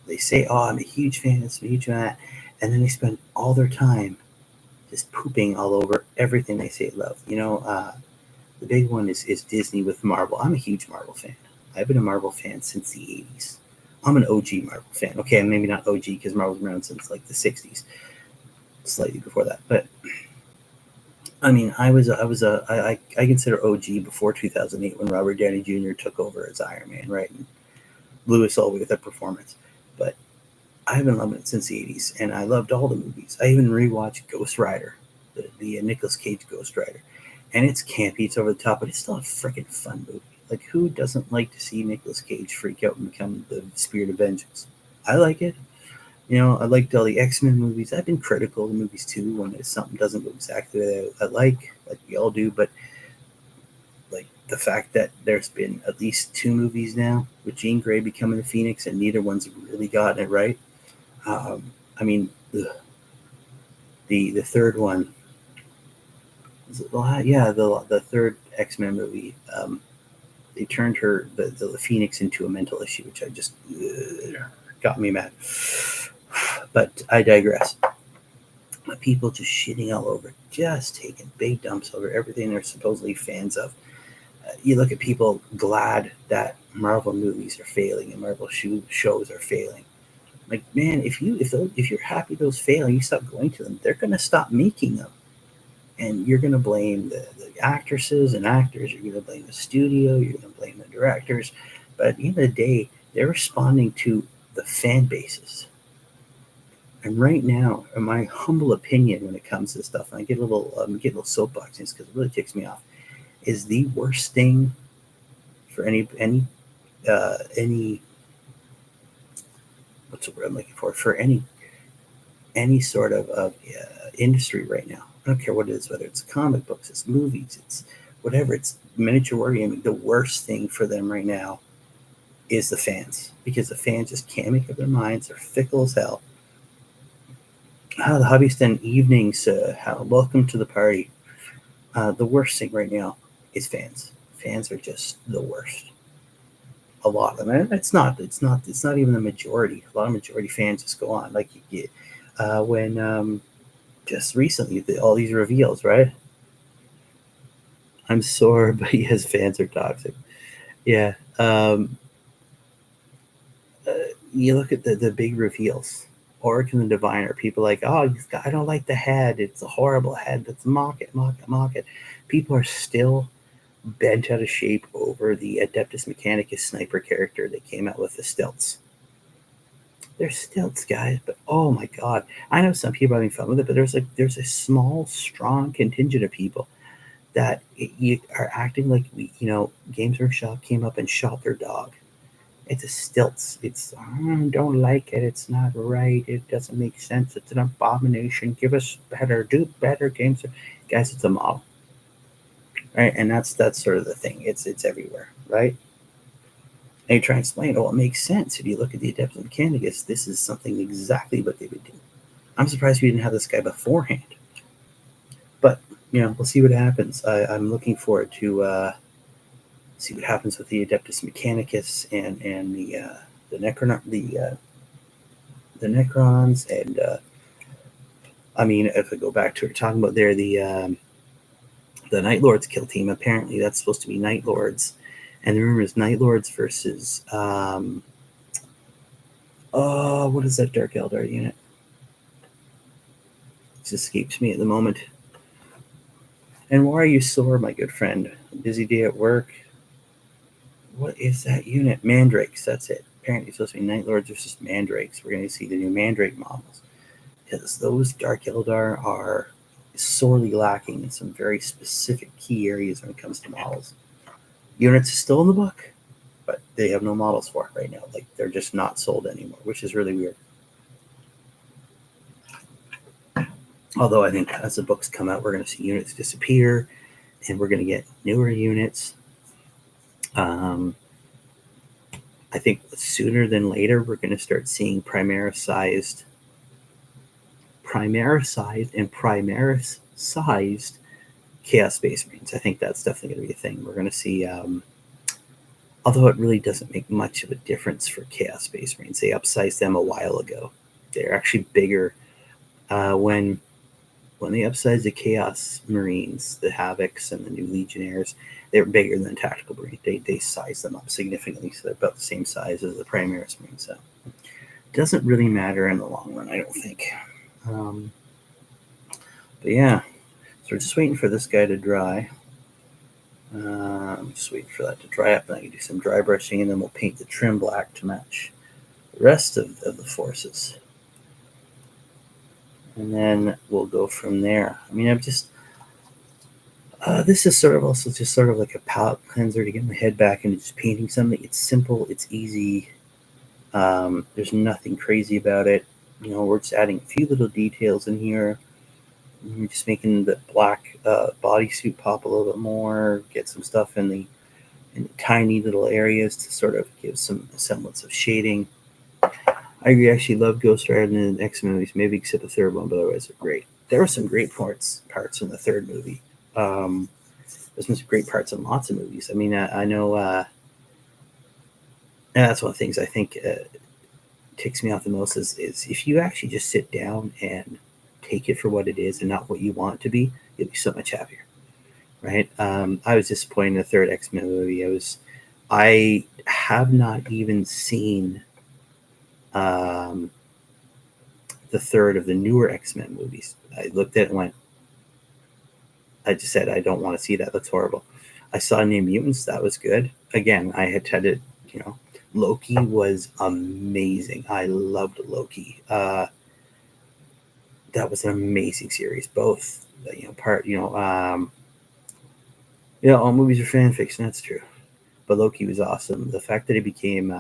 Speaker 1: they say, oh, I'm a huge fan, I'm a huge fan of that, and then they spend all their time just pooping all over everything they say they love. The big one is Disney with Marvel. I'm a huge Marvel fan. I've been a Marvel fan since the 80s. I'm an OG Marvel fan. Okay, maybe not OG because Marvel's been around since like the 60s, slightly before that. But I mean, I consider OG before 2008 when Robert Downey Jr. took over as Iron Man, right? And blew us all away with that performance. But I've been loving it since the 80s, and I loved all the movies. I even rewatched Ghost Rider, the Nicolas Cage Ghost Rider. And it's campy, it's over the top, but it's still a freaking fun movie. Like, who doesn't like to see Nicolas Cage freak out and become the Spirit of Vengeance? I like it. I liked all the X-Men movies. I've been critical of the movies, too, when something doesn't go exactly the way I like we all do. But, like, the fact that there's been at least 2 movies now with Jean Grey becoming the Phoenix, and neither one's really gotten it right. I mean, the third one, the third X-Men movie, they turned the Phoenix into a mental issue, which I just got me mad. But I digress. People just shitting all over, just taking big dumps over everything they're supposedly fans of. You look at people glad that Marvel movies are failing and Marvel shows are failing. Like, man, if you're happy those fail and you stop going to them, they're going to stop making them. And you're going to blame the actresses and actors. You're going to blame the studio. You're going to blame the directors. But at the end of the day, they're responding to the fan bases. And right now, in my humble opinion, when it comes to stuff, and I get a little soapbox because it really ticks me off, is the worst thing for any what's the word I'm looking for any sort of industry right now. I don't care what it is, whether it's comic books, it's movies, it's whatever, it's miniature wargaming. The worst thing for them right now is the fans, because the fans just can't make up their minds. They're fickle as hell. The Hubby's evenings, welcome to the party. The worst thing right now is fans. Fans are just the worst. A lot of them. And it's not even the majority. A lot of majority fans just go on. Like you get when just recently all these reveals, right? I'm sore, but yes, fans are toxic. Yeah. You look at the big reveals. Oric and the Diviner, people like, oh, I don't like the head. It's a horrible head. Let's mock it. People are still bent out of shape over the Adeptus Mechanicus sniper character that came out with the stilts. They're stilts, guys, but oh my god. I know some people are having fun with it, but there's a small, strong contingent of people that you are acting like Games Workshop came up and shot their dog. It's a stilts. It's don't like it. It's not right. It doesn't make sense. It's an abomination. Give us better. Do better games, guys. It's a model, right? And that's sort of the thing. It's everywhere, right? And you try and explain. Oh, it makes sense if you look at the Adeptus Mechanicus. This is something exactly what they would do. I'm surprised we didn't have this guy beforehand. But we'll see what happens. I'm looking forward to. See what happens with the Adeptus Mechanicus and the Necrons, and I mean, if I go back to what we're talking about there, the Night Lords kill team. Apparently, that's supposed to be Night Lords, and the rumor is Night Lords versus what is that Dark Eldar unit? It just escapes me at the moment. And why are you sore, my good friend? Busy day at work. What is that unit? Mandrakes, that's it. Apparently it's supposed to be Night Lords versus Mandrakes. We're going to see the new Mandrake models. Because those Dark Eldar are sorely lacking in some very specific key areas when it comes to models. Units are still in the book, but they have no models for it right now. Like, they're just not sold anymore, which is really weird. Although I think as the books come out, we're going to see units disappear, and we're going to get newer units. I think sooner than later, we're going to start seeing Primaris-sized Chaos Space Marines. I think that's definitely going to be a thing. We're going to see, although it really doesn't make much of a difference for Chaos Space Marines. They upsized them a while ago. They're actually bigger. When they upsized the Chaos Marines, the Havocs and the new Legionnaires, they're bigger than Tactical Marines. They size them up significantly, so they're about the same size as the Primaris Marines. So it doesn't really matter in the long run, I don't think. But yeah, so we're just waiting for this guy to dry. I'm just waiting for that to dry up, and I can do some dry brushing, and then we'll paint the trim black to match the rest of the forces. And then we'll go from there. I mean, I'm just... this is sort of like a palette cleanser to get my head back into just painting something. It's simple. It's easy. There's nothing crazy about it. We're just adding a few little details in here. We're just making the black bodysuit pop a little bit more. Get some stuff in in tiny little areas to sort of give some semblance of shading. I actually love Ghost Rider and the X-Men movies, maybe except the third one, but otherwise they're great. There were some great parts in the third movie. There's some great parts in lots of movies. I mean, I know, and that's one of the things I think ticks me off the most is if you actually just sit down and take it for what it is and not what you want it to be, you'll be so much happier, right? I was disappointed in the third X-Men movie. I have not even seen the third of the newer X-Men movies. I looked at it and went, I just said, I don't want to see that. That's horrible. I saw New Mutants. That was good. Again, I had to, Loki was amazing. I loved Loki. That was an amazing series. Both, all movies are fan fiction. That's true. But Loki was awesome. The fact that he became,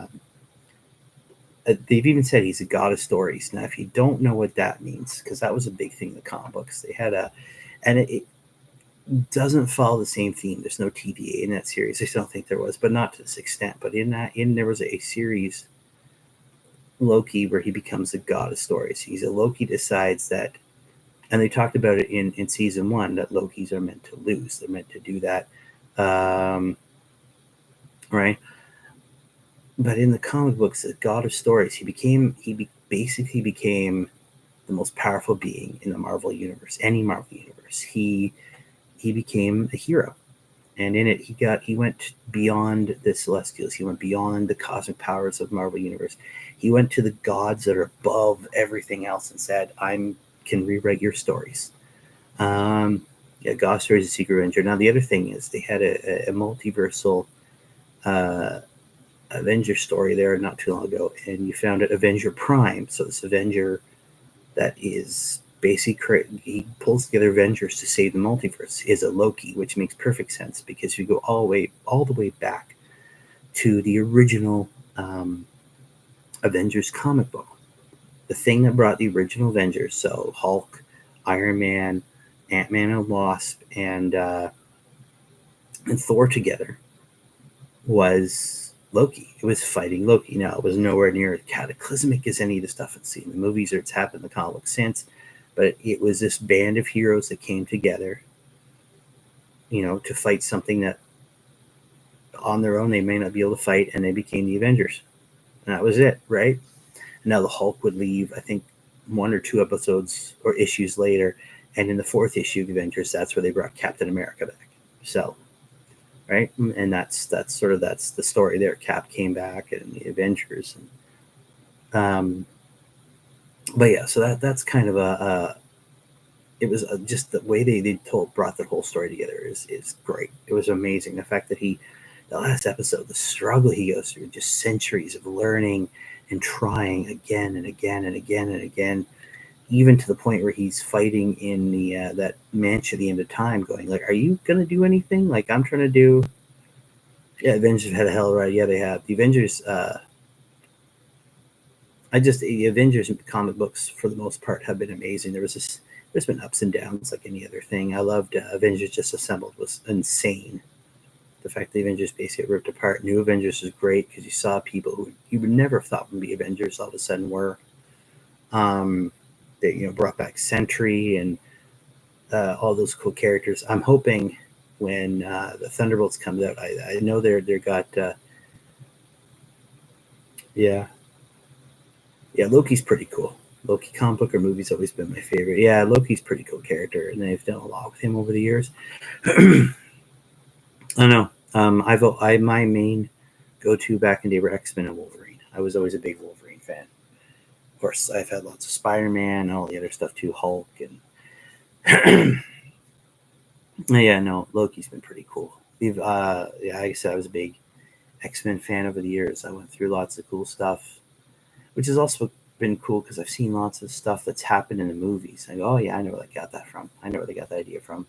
Speaker 1: they've even said he's a god of stories. Now, if you don't know what that means, because that was a big thing in the comic books, they had and it doesn't follow the same theme. There's no TVA in that series. I still don't think there was, but not to this extent. But there was a series, Loki, where he becomes a god of stories. Loki decides that, and they talked about it in season 1, that Lokis are meant to lose. They're meant to do that, right? But in the comic books, the god of stories, he basically became the most powerful being in the Marvel universe, any Marvel universe. He became a hero, and in it he went beyond the Celestials. He went beyond the cosmic powers of Marvel universe. He went to the gods that are above everything else and said, "I can rewrite your stories." God Stories of Secret Avenger. Now the other thing is they had a multiversal Avenger story there not too long ago, and you found it Avenger Prime. So this Avenger that is basically, he pulls together Avengers to save the multiverse, is a Loki, which makes perfect sense because if you go all the way back to the original Avengers comic book, the thing that brought the original Avengers, so Hulk, Iron Man, Ant-Man and Wasp, and Thor together, was Loki. It was fighting Loki. Now, it was nowhere near as cataclysmic as any of the stuff it's seen in the movies or it's happened in the comic since, but it was this band of heroes that came together, to fight something that on their own they may not be able to fight, and they became the Avengers. And that was it, right? And now the Hulk would leave, I think, 1 or 2 episodes or issues later, and in the 4th issue of Avengers, that's where they brought Captain America back. So, right, and that's the story there. Cap came back, and the Avengers, and but yeah, so that's kind of it was just the way they brought the whole story together is great. It was amazing. The fact that the last episode, the struggle he goes through, just centuries of learning and trying again and again and again and again, even to the point where he's fighting in the that mansion at the end of time, going like, "Are you gonna do anything? Like I'm trying to do." Yeah, Avengers had a hell of a ride. Yeah, they have. The Avengers. The Avengers comic books for the most part have been amazing. There's been ups and downs like any other thing. I loved Avengers Just Assembled was insane. The fact the Avengers basically ripped apart. New Avengers was great because you saw people who you would never have thought would be Avengers all of a sudden were. They brought back Sentry and all those cool characters. I'm hoping when the Thunderbolts comes out, I know they're got yeah, Loki's pretty cool. Loki comic book or movie's always been my favorite. Yeah, Loki's pretty cool character, and they've done a lot with him over the years. I don't know. My main go-to back in the day were X-Men and Wolverine. I was always a big Wolverine fan. Of course, I've had lots of Spider-Man and all the other stuff too, Hulk, and yeah, no, Loki's been pretty cool. Like I said, I was a big X-Men fan over the years. I went through lots of cool stuff, which has also been cool because I've seen lots of stuff that's happened in the movies. I go, oh yeah, I know where they got that from. I know where they got the idea from.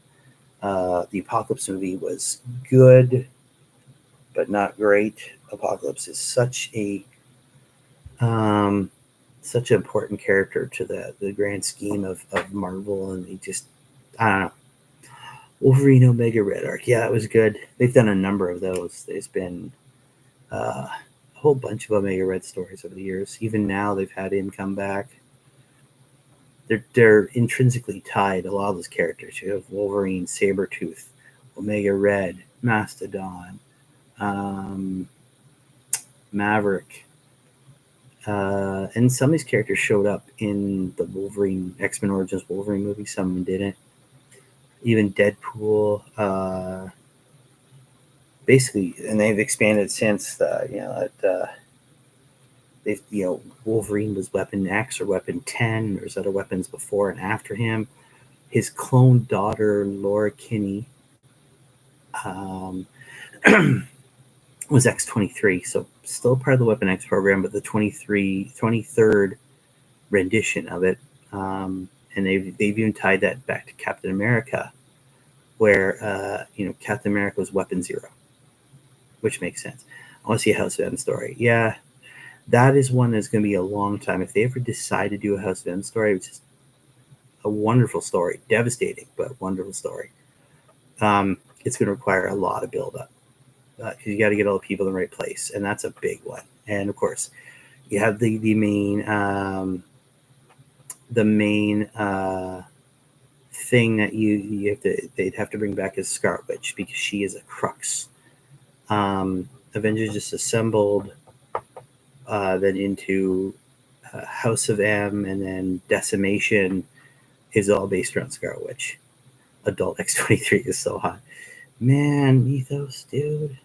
Speaker 1: The Apocalypse movie was good, but not great. Apocalypse is such an important character to the grand scheme of Marvel, and I don't know. Wolverine Omega Red arc. Yeah, that was good. They've done a number of those. There's been a whole bunch of Omega Red stories over the years. Even now, they've had him come back. They're intrinsically tied. A lot of those characters. You have Wolverine, Sabretooth, Omega Red, Mastodon, Maverick, and some of these characters showed up in the Wolverine X-Men Origins Wolverine movie. Some of them didn't. Even Deadpool. Basically, and they've expanded since. Wolverine was Weapon X or Weapon 10. There's other weapons before and after him. His clone daughter, Laura Kinney, was X-23, so still part of the Weapon X program, but the 23rd rendition of it. And they've even tied that back to Captain America, where Captain America was Weapon Zero, which makes sense. I want to see a House of M story. Yeah, that is one that's going to be a long time. If they ever decide to do a House of M story, which is a wonderful story, devastating, but wonderful story, it's going to require a lot of build-up. Because you got to get all the people in the right place, and that's a big one. And of course, you have the main thing that they'd have to bring back is Scarlet Witch, because she is a crux. Avengers just assembled, then into House of M, and then Decimation is all based around Scarlet Witch. Adult X-23 is so hot. Man, Mythos, dude.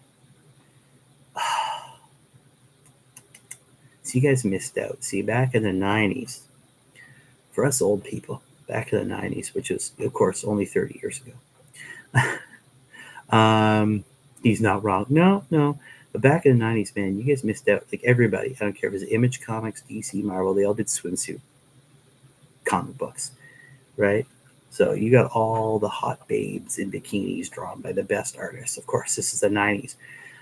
Speaker 1: So you guys missed out. See, back in the 90s, for us old people, back in the 90s, which is, of course, only 30 years ago. He's not wrong. No. But back in the 90s, man, you guys missed out. Like everybody, I don't care if it was Image Comics, DC, Marvel, they all did swimsuit comic books, right? So you got all the hot babes in bikinis drawn by the best artists. Of course, this is the 90s.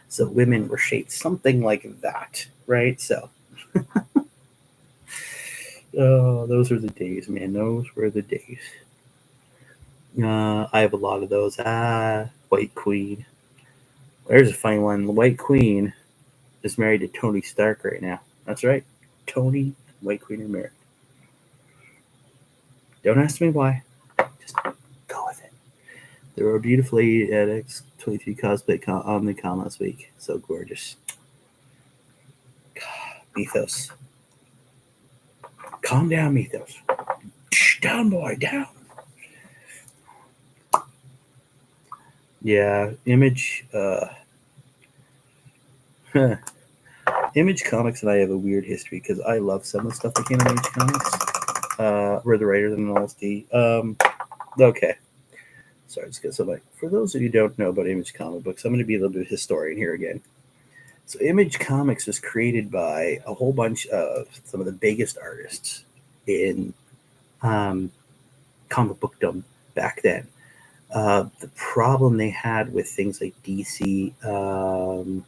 Speaker 1: So women were shaped something like that, right? So, oh, those were the days, man. Those were the days. I have a lot of those. White Queen. There's a funny one. The White Queen is married to Tony Stark right now. That's right. Tony and White Queen are married. Don't ask me why. Just go with it. There were a beautiful lady at X-23 cosplay on the con last week. So gorgeous. God, Mythos. Calm down, Mythos. Down, boy, down. Yeah, Image. Image Comics and I have a weird history because I love some of the stuff that came in Image Comics. We're the writers in LSD. Okay. Sorry, just get something. For those of you who don't know about Image comic books, I'm going to be a little bit of a historian here again. So Image Comics was created by a whole bunch of some of the biggest artists in comic bookdom back then. The problem they had with things like DC and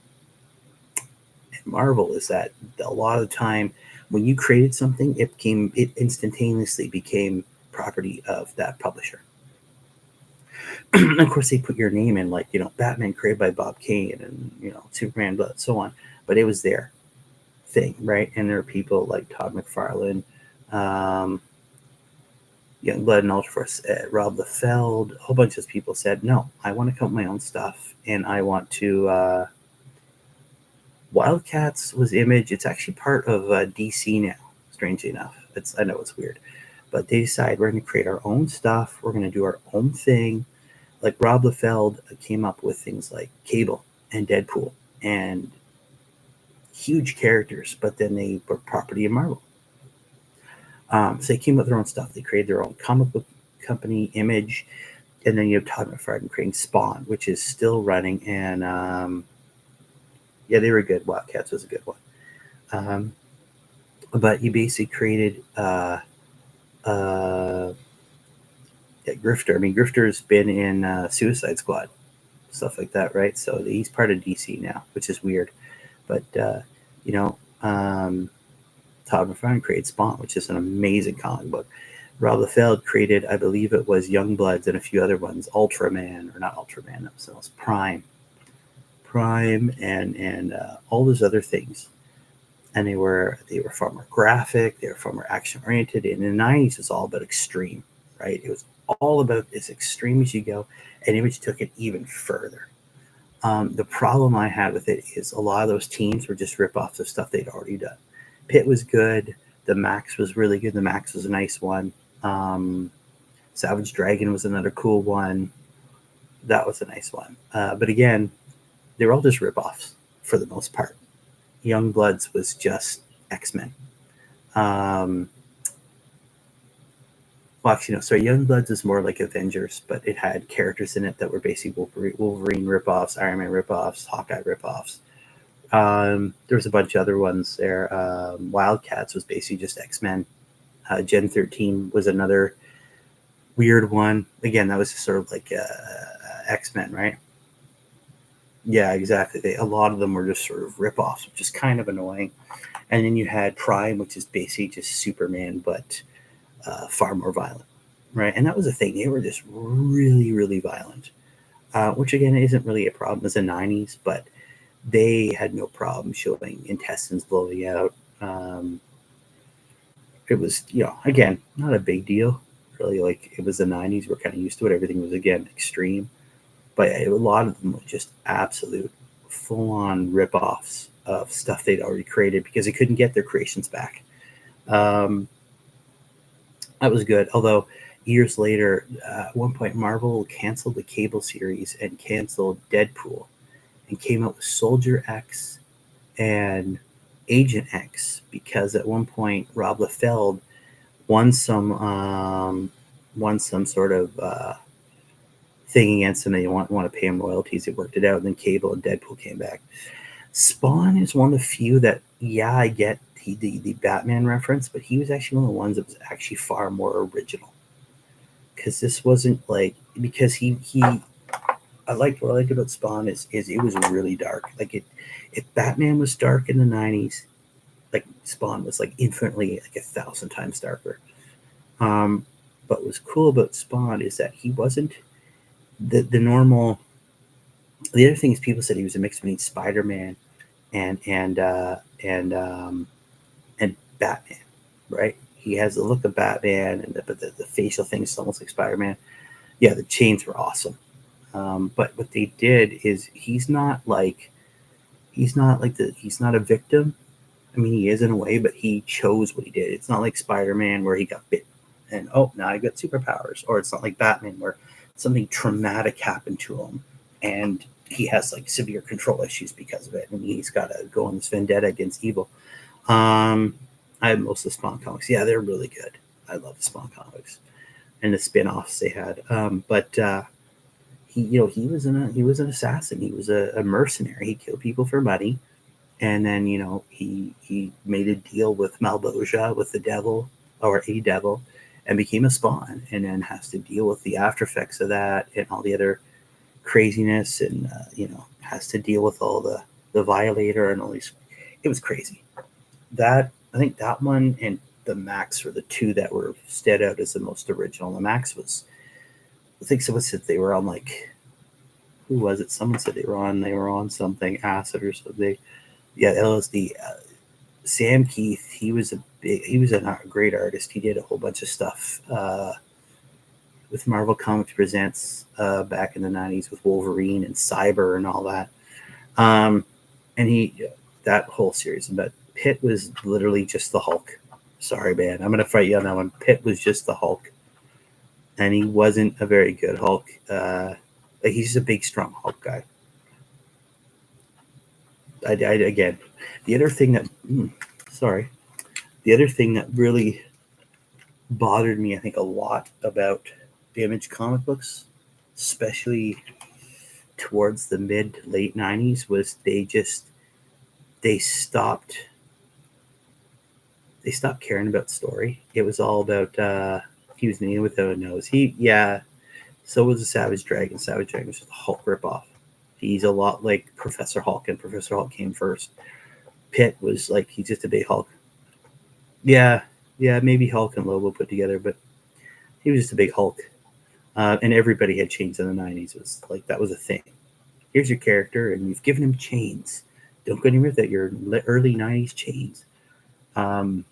Speaker 1: Marvel is that a lot of the time when you created something, it instantaneously became property of that publisher. And of course, they put your name in, like, Batman created by Bob Kane and, Superman, so on. But it was their thing, right? And there are people like Todd McFarlane, Youngblood and Ultraforce, Rob Liefeld, a whole bunch of people said, no, I want to come up with my own stuff. And I want to... Wildcats was Image. It's actually part of DC now, strangely enough. I know it's weird. But they decide we're going to create our own stuff. We're going to do our own thing. Like Rob Liefeld came up with things like Cable and Deadpool and huge characters, but then they were property of Marvel. So they came up with their own stuff. They created their own comic book company, Image, and then you have Todd McFarlane creating Spawn, which is still running. And yeah, they were good. Wildcats was a good one. But you basically created Grifter. I mean, Grifter's been in Suicide Squad, stuff like that, right? So he's part of DC now, which is weird. But, Todd McFarlane created Spawn, which is an amazing comic book. Rob Liefeld created, I believe it was Youngbloods and a few other ones, Ultraman, or not Ultraman, that was Prime, and all those other things. And they were far more graphic, they were far more action oriented. And in the 90s, it was all about extreme, right? It was all about as extreme as you go, and Image took it even further. The problem I had with it is a lot of those teams were just rip-offs of stuff they'd already done. Pitt was good. The Max was really good. The Max was a nice one. Savage Dragon was another cool one. That was a nice one. But again, they were all just rip-offs for the most part. Youngbloods was just X-Men. Well, actually, no, sorry. Youngbloods is more like Avengers, but it had characters in it that were basically Wolverine rip-offs, Iron Man rip-offs, Hawkeye rip-offs. There was a bunch of other ones there. Wildcats was basically just X-Men. Gen 13 was another weird one. Again, that was just sort of like X-Men, right? Yeah, exactly. A lot of them were just sort of rip-offs, which is kind of annoying. And then you had Prime, which is basically just Superman, but far more violent, right? And that was the thing. They were just really, really violent, which, again, isn't really a problem as the 90s, but they had no problem showing intestines blowing out. It was, again, not a big deal. Really, like, it was the 90s. We're kind of used to it. Everything was, again, extreme. But a lot of them were just absolute full-on rip-offs of stuff they'd already created because they couldn't get their creations back. That was good. Although years later, at one point, Marvel canceled the Cable series and canceled Deadpool and came out with Soldier X and Agent X because at one point Rob Liefeld won some sort of thing against him. They want to pay him royalties. They worked it out, and then Cable and Deadpool came back. Spawn is one of the few that, I get the Batman reference, but he was actually one of the ones that was actually far more original. Because this wasn't like, because what I liked about Spawn is it was really dark. Like if Batman was dark in the 90s, like Spawn was like infinitely like 1,000 times darker. But what was cool about Spawn is that he wasn't the normal. The other thing is people said he was a mix between Spider-Man and Batman, right? He has the look of Batman, but the facial thing is almost like Spider-Man. Yeah, the chains were awesome. But what they did is he's not a victim. I mean, he is in a way, but he chose what he did. It's not like Spider-Man where he got bit and now I got superpowers, or it's not like Batman where something traumatic happened to him and he has like severe control issues because of it, and he's got to go on this vendetta against evil. I have most of the Spawn comics. Yeah, they're really good. I love the Spawn comics and the spin-offs they had. But he was an assassin. He was a mercenary. He killed people for money, and then he made a deal with Malboja, with the devil or a devil, and became a Spawn, and then has to deal with the after effects of that and all the other craziness, and has to deal with all the Violator and all these. It was crazy. I think that one and the Max were the two that were stood out as the most original. The Max was, I think someone said they were on like, who was it? Someone said they were on something, acid or something. Yeah, LSD. Sam Keith, he was a great artist. He did a whole bunch of stuff with Marvel Comics Presents back in the 90s with Wolverine and Cyber and all that. And that whole series. But Pitt was literally just the Hulk. Sorry, man. I'm going to fight you on that one. Pitt was just the Hulk. And he wasn't a very good Hulk. He's just a big, strong Hulk guy. Again, the other thing that really bothered me, I think, a lot about the Image comic books, especially towards the mid-late 90s, was they stopped caring about story. It was all about he was the man without a nose. So was the Savage Dragon. Savage Dragon was just a Hulk ripoff. He's a lot like Professor Hulk, and Professor Hulk came first. Pitt was like, he's just a big Hulk. Yeah, maybe Hulk and Lobo put together, but He was just a big Hulk. And everybody had chains in the 90s. It was like that was a thing. Here's your character, and you've given him chains. Don't go anywhere without your early 90s chains. But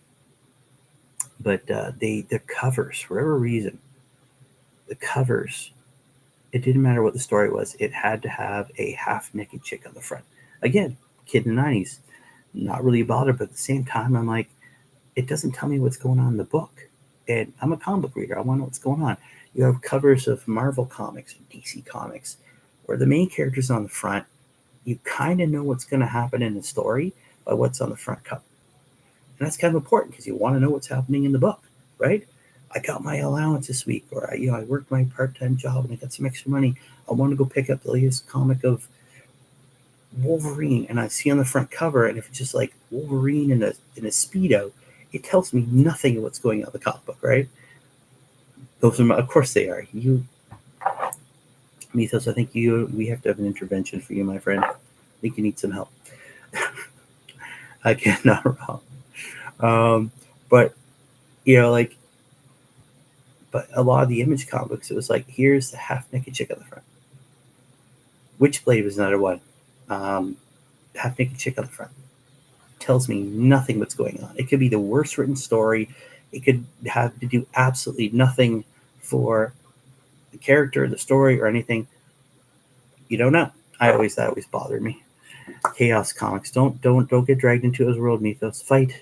Speaker 1: the covers, for whatever reason, the covers, it didn't matter what the story was. It had to have a half-naked chick on the front. Again, kid in the 90s, not really bothered, but at the same time, I'm like, it doesn't tell me what's going on in the book. And I'm a comic book reader. I want to know what's going on. You have covers of Marvel comics and DC comics where the main character's on the front. You kind of know what's going to happen in the story by what's on the front cover. And that's kind of important because you want to know what's happening in the book, right? I got my allowance this week, or I worked my part-time job and I got some extra money. I want to go pick up the latest comic of Wolverine, and I see on the front cover, and if it's just like Wolverine in a Speedo, it tells me nothing of what's going on in the comic book, right? Those are of course they are. Mythos, I think we have to have an intervention for you, my friend. I think you need some help. I cannot wrong. But but a lot of the Image comics, it was like, here's the half-naked chick on the front. Witchblade was another one. Half-naked chick on the front. Tells me nothing what's going on. It could be the worst written story. It could have to do absolutely nothing for the character, the story, or anything. You don't know. That always bothered me. Chaos comics. Don't get dragged into his world, Mythos. Fight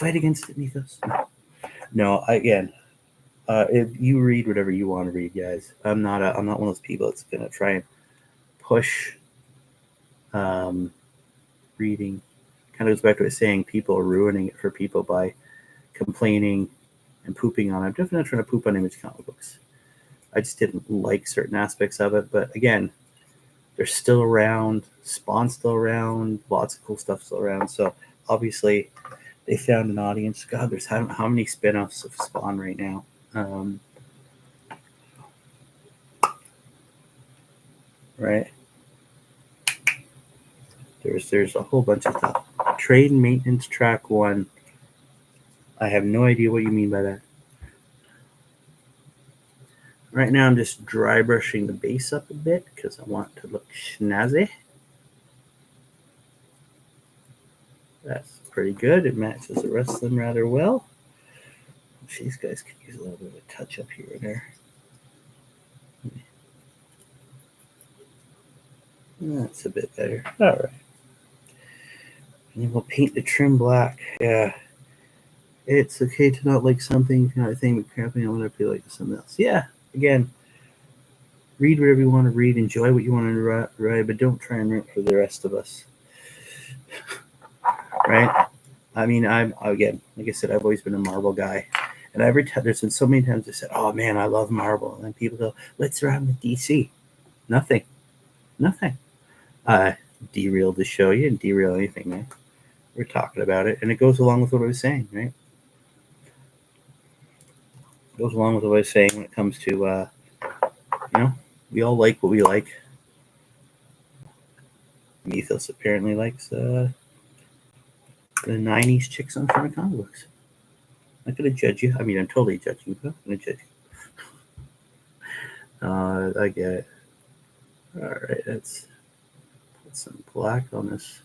Speaker 1: against it, Mythos. No, again, if you read whatever you want to read, guys. I'm not one of those people that's gonna try and push reading. Kind of goes back to what I was saying. People are ruining it for people by complaining and pooping on it. I'm definitely not trying to poop on Image comic books. I just didn't like certain aspects of it. But again, they're still around. Spawn's still around. Lots of cool stuff still around. So obviously, they found an audience. God, there's how many spin-offs of Spawn right now? Right. There's a whole bunch of stuff. Trade and maintenance track 1. I have no idea what you mean by that. Right now, I'm just dry brushing the base up a bit because I want to look snazzy. That's pretty good. It matches the rest of them rather well. These guys could use a little bit of a touch up here and there. That's a bit better. All right. And then we'll paint the trim black. Yeah. It's okay to not like something, if you're not saying crapping on what I feel like something else. Yeah. Again, read whatever you want to read, enjoy what you want to read, but don't try and root for the rest of us. Right? I mean, again, like I said, I've always been a Marvel guy. And every time, there's been so many times I said, oh man, I love Marvel. And then people go, let's run with DC. Nothing. Derail to show you and derail anything, man. We're talking about it. And it goes along with what I was saying, right? It goes along with what I was saying when it comes to, we all like what we like. Mythos apparently likes the 90s chicks on front of comic books. I'm not going to judge you. I mean, I'm totally judging you, but I'm going to judge you. I get it. All right, let's put some black on this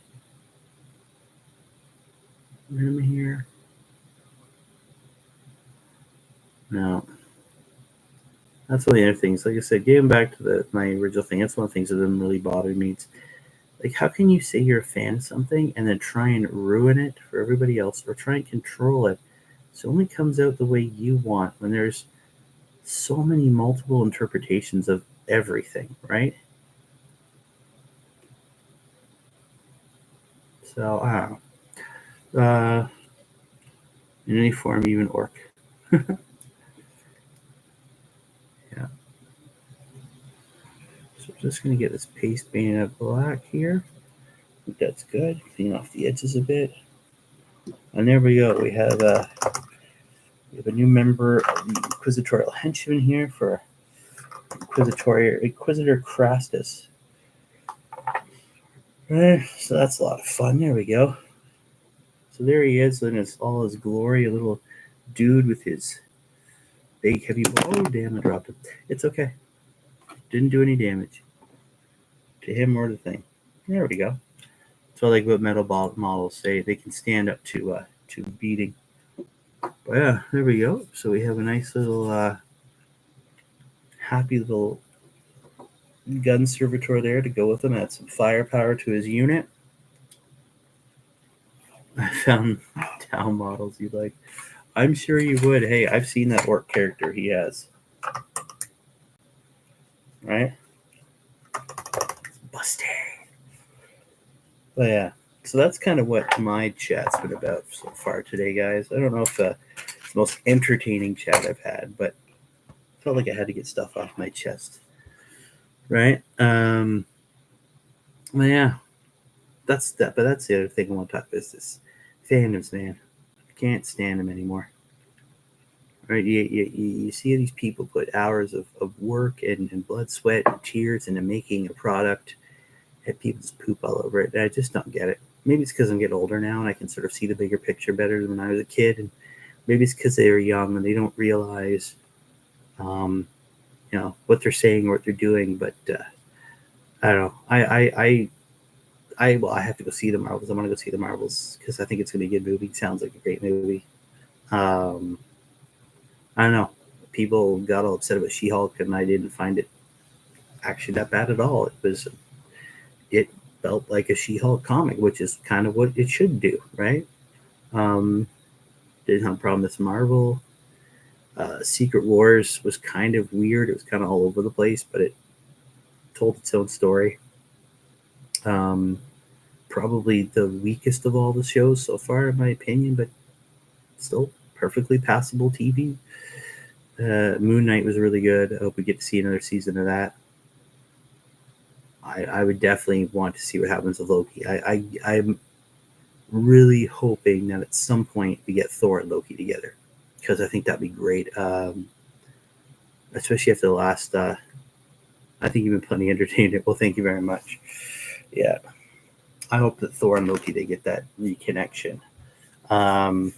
Speaker 1: rim here. Now, that's one of the other things. Like I said, getting back to my original thing, that's one of the things that doesn't really bother me. It's like, how can you say you're a fan of something and then try and ruin it for everybody else, or try and control it so it only comes out the way you want when there's so many multiple interpretations of everything, right? So, I don't know. In any form, even orc. Yeah. So I'm just going to get this paste painted up black here. I think that's good. Clean off the edges a bit. And there we go. We have a new member of the Inquisitorial Henchman here for Inquisitor Crastus. So that's a lot of fun. There we go. So there he is in all his glory, a little dude with his Have you? Oh, damn! I dropped it. It's okay. Didn't do any damage to him or the thing. There we go. So, like what metal models say, they can stand up to beating. But yeah, there we go. So we have a nice little happy little gun servitor there to go with him. Add some firepower to his unit. I found town models you like. I'm sure you would. Hey, I've seen that orc character he has. Right? Busted. But yeah, so that's kind of what my chat's been about so far today, guys. I don't know if it's the most entertaining chat I've had, but I felt like I had to get stuff off my chest. Right? Well, yeah, that's that. But that's the other thing I want to talk about is this fandoms, man. I can't stand them anymore. Right? You see these people put hours of work and blood, sweat, and tears into making a product, and people just poop all over it. And I just don't get it. Maybe it's because I'm getting older now and I can sort of see the bigger picture better than when I was a kid, and maybe it's because they were young and they don't realize, what they're saying or what they're doing. But I don't know. I have to go see the Marvels. I want to go see the Marvels because I think it's going to be a good movie. It sounds like a great movie. I don't know. People got all upset about She-Hulk, and I didn't find it actually that bad at all. It felt like a She-Hulk comic, which is kind of what it should do, right? Didn't have a problem with Marvel. Secret Wars was kind of weird. It was kind of all over the place, but it told its own story. Probably the weakest of all the shows so far, in my opinion, but still perfectly passable TV. Moon Knight was really good. I hope we get to see another season of that. I would definitely want to see what happens with Loki. I'm really hoping that at some point we get Thor and Loki together, because I think that'd be great. Especially after the last. I think you've been plenty entertained. Well, thank you very much. Yeah, I hope that Thor and Loki, they get that reconnection. I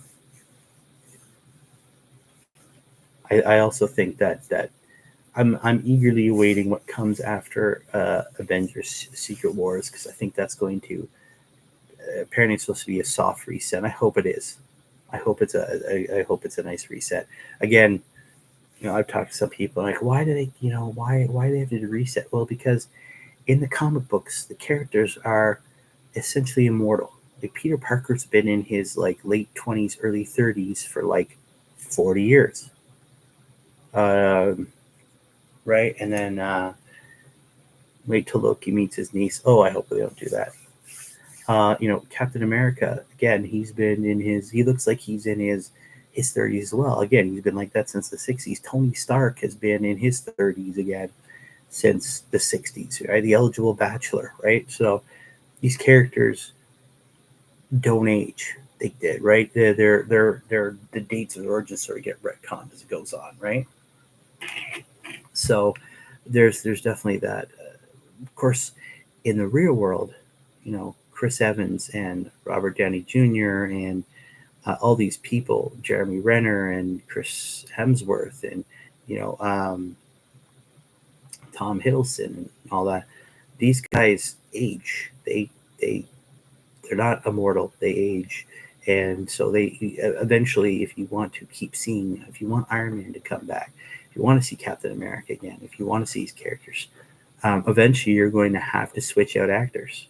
Speaker 1: also think that I'm eagerly awaiting what comes after Avengers Secret Wars, because I think that's going to apparently it's supposed to be a soft reset. I hope it is. I hope it's a nice reset. Again, I've talked to some people like, why do they why do they have to reset? Well, because in the comic books the characters are essentially immortal. Like Peter Parker's been in his like late 20s, early 30s for like 40 years. Right? And then wait till Loki meets his niece. Oh, I hope they don't do that. Captain America, again, he looks like he's in his 30s as well. Again, he's been like that since the 60s. Tony Stark has been in his 30s again since the 60s, right? The eligible bachelor, right? So these characters don't age. They did, right? They're the dates of origin sort of get retconned as it goes on, right? So there's definitely that. Of course, in the real world, Chris Evans and Robert Downey Jr. and all these people, Jeremy Renner and Chris Hemsworth and Tom Hiddleston and all that. These guys age. They're not immortal. They age, and so they eventually, if you want Iron Man to come back, if you want to see Captain America again, if you want to see these characters, eventually you're going to have to switch out actors,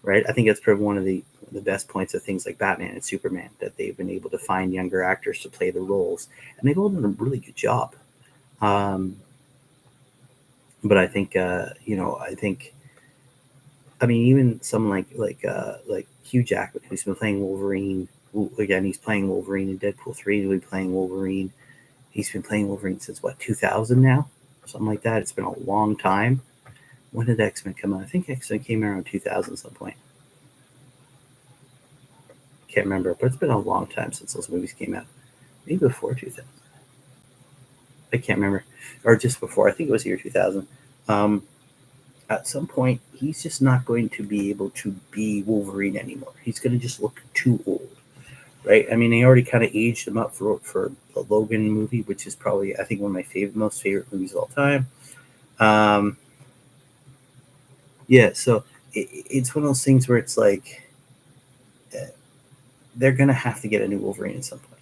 Speaker 1: right? I think that's probably one of the best points of things like Batman and Superman, that they've been able to find younger actors to play the roles, and they've all done a really good job. But I think even someone like Hugh Jackman, who's been playing Wolverine. Again, he's playing Wolverine in Deadpool 3. He'll be playing Wolverine. He's been playing Wolverine since 2000 now, something like that. It's been a long time. When did X-Men come out? I think X-Men came around 2000 at some point. Can't remember, but it's been a long time since those movies came out. Maybe before 2000. I can't remember, or just before. I think it was year 2000. At some point, he's just not going to be able to be Wolverine anymore. He's going to just look too old, right? I mean, they already kind of aged him up for the Logan movie, which is probably, I think, one of my most favorite movies of all time. Yeah, so it's one of those things where it's like they're gonna have to get a new Wolverine at some point.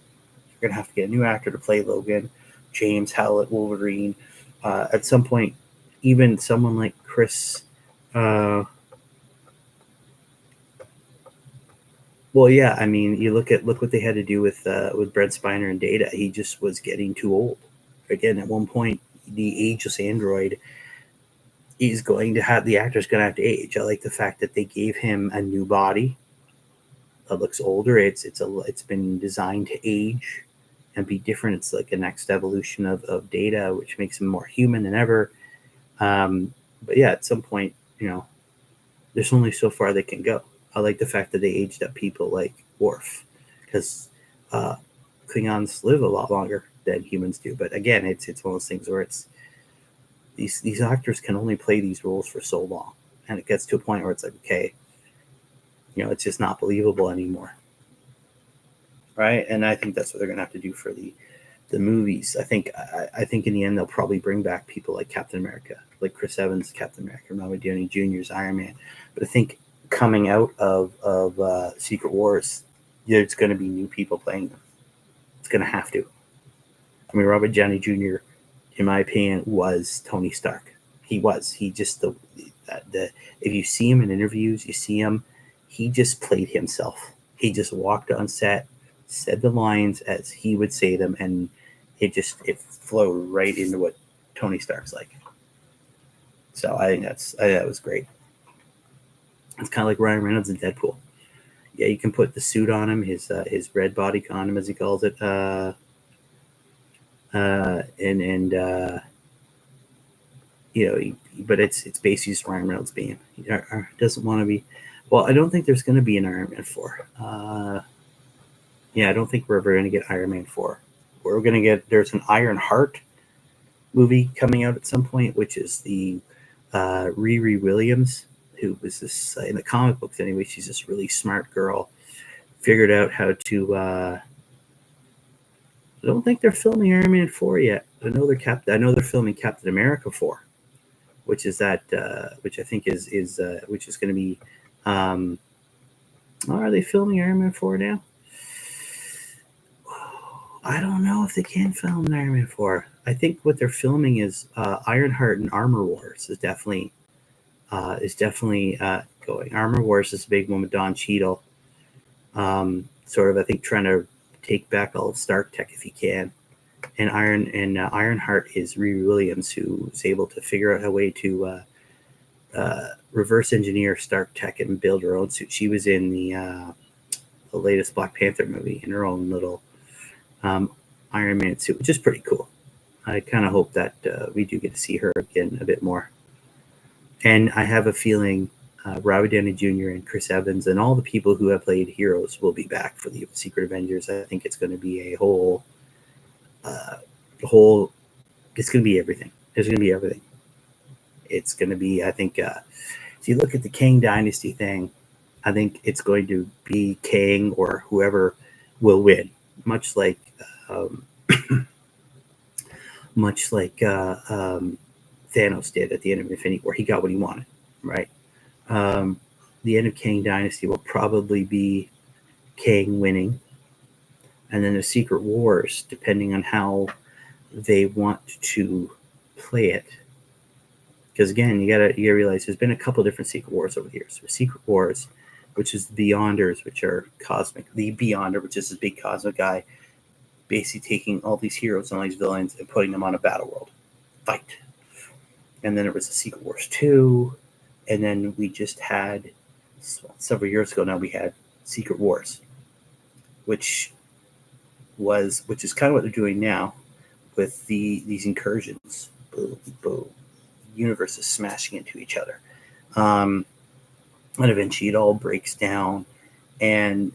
Speaker 1: They're gonna have to get a new actor to play Logan, James Howlett Wolverine. At some point, even someone like Chris. Well, yeah, I mean, you look what they had to do with Brent Spiner and Data. He just was getting too old. Again, at one point, the ageless android is going to have the actor's going to have to age. I like the fact that they gave him a new body that looks older. It's been designed to age and be different. It's like a next evolution of Data, which makes him more human than ever. But yeah, at some point, there's only so far they can go. I like the fact that they aged up people like Worf, because Klingons live a lot longer than humans do. But again, it's one of those things where it's these actors can only play these roles for so long, and it gets to a point where it's like, okay, it's just not believable anymore, right? And I think that's what they're gonna have to do for the movies. I think in the end they'll probably bring back people like Captain America, like Chris Evans, Captain America, Robert Downey Jr.'s Iron Man. But I think coming out of Secret Wars, there's going to be new people playing them. It's going to have to. I mean, Robert Downey Jr., in my opinion, was Tony Stark. He was. He just the if you see him in interviews, you see him. He just played himself. He just walked on set, said the lines as he would say them, and it flowed right into what Tony Stark's like. So I think that was great. It's kind of like Ryan Reynolds in Deadpool. Yeah, you can put the suit on him, his red body condom, as he calls it, but it's basically just Ryan Reynolds being doesn't want to be. Well, I don't think there's going to be an Iron Man 4. Yeah, I don't think we're ever going to get Iron Man 4. We're going to get, there's an Iron Heart movie coming out at some point, which is the Riri Williams, who was this, in the comic books anyway, she's this really smart girl, figured out how to, I don't think they're filming Iron Man 4 yet. I know they're filming Captain America 4, which is which I think is which is going to be, are they filming Iron Man 4 now? I don't know if they can film Iron Man 4. I think what they're filming is Ironheart and Armor Wars is definitely going. Armor Wars is a big one with Don Cheadle. Sort of, I think, trying to take back all of Stark tech if he can. And Ironheart is Riri Williams, who is able to figure out a way to reverse engineer Stark tech and build her own suit. She was in the latest Black Panther movie in her own little Iron Man suit, which is pretty cool. I kind of hope that we do get to see her again a bit more. And I have a feeling Robert Downey Jr. and Chris Evans and all the people who have played heroes will be back for the Secret Avengers. I think it's going to be a whole, it's going to be everything. There's going to be everything. It's going to be, I think, if you look at the Kang Dynasty thing, I think it's going to be Kang or whoever will win, much like Thanos did at the end of Infinity War. He got what he wanted, right? The end of Kang Dynasty will probably be Kang winning, and then the Secret Wars, depending on how they want to play it. Because again, you gotta realize there's been a couple different Secret Wars over the years. There's Secret Wars, which is the Beyonders, which are cosmic. The Beyonder, which is this big cosmic guy, basically taking all these heroes and all these villains and putting them on a battle world fight. And then there was the Secret Wars 2, and then we just had several years ago now we had Secret Wars, which is kind of what they're doing now with these incursions. Boom, boom. Universes smashing into each other. And eventually it all breaks down, and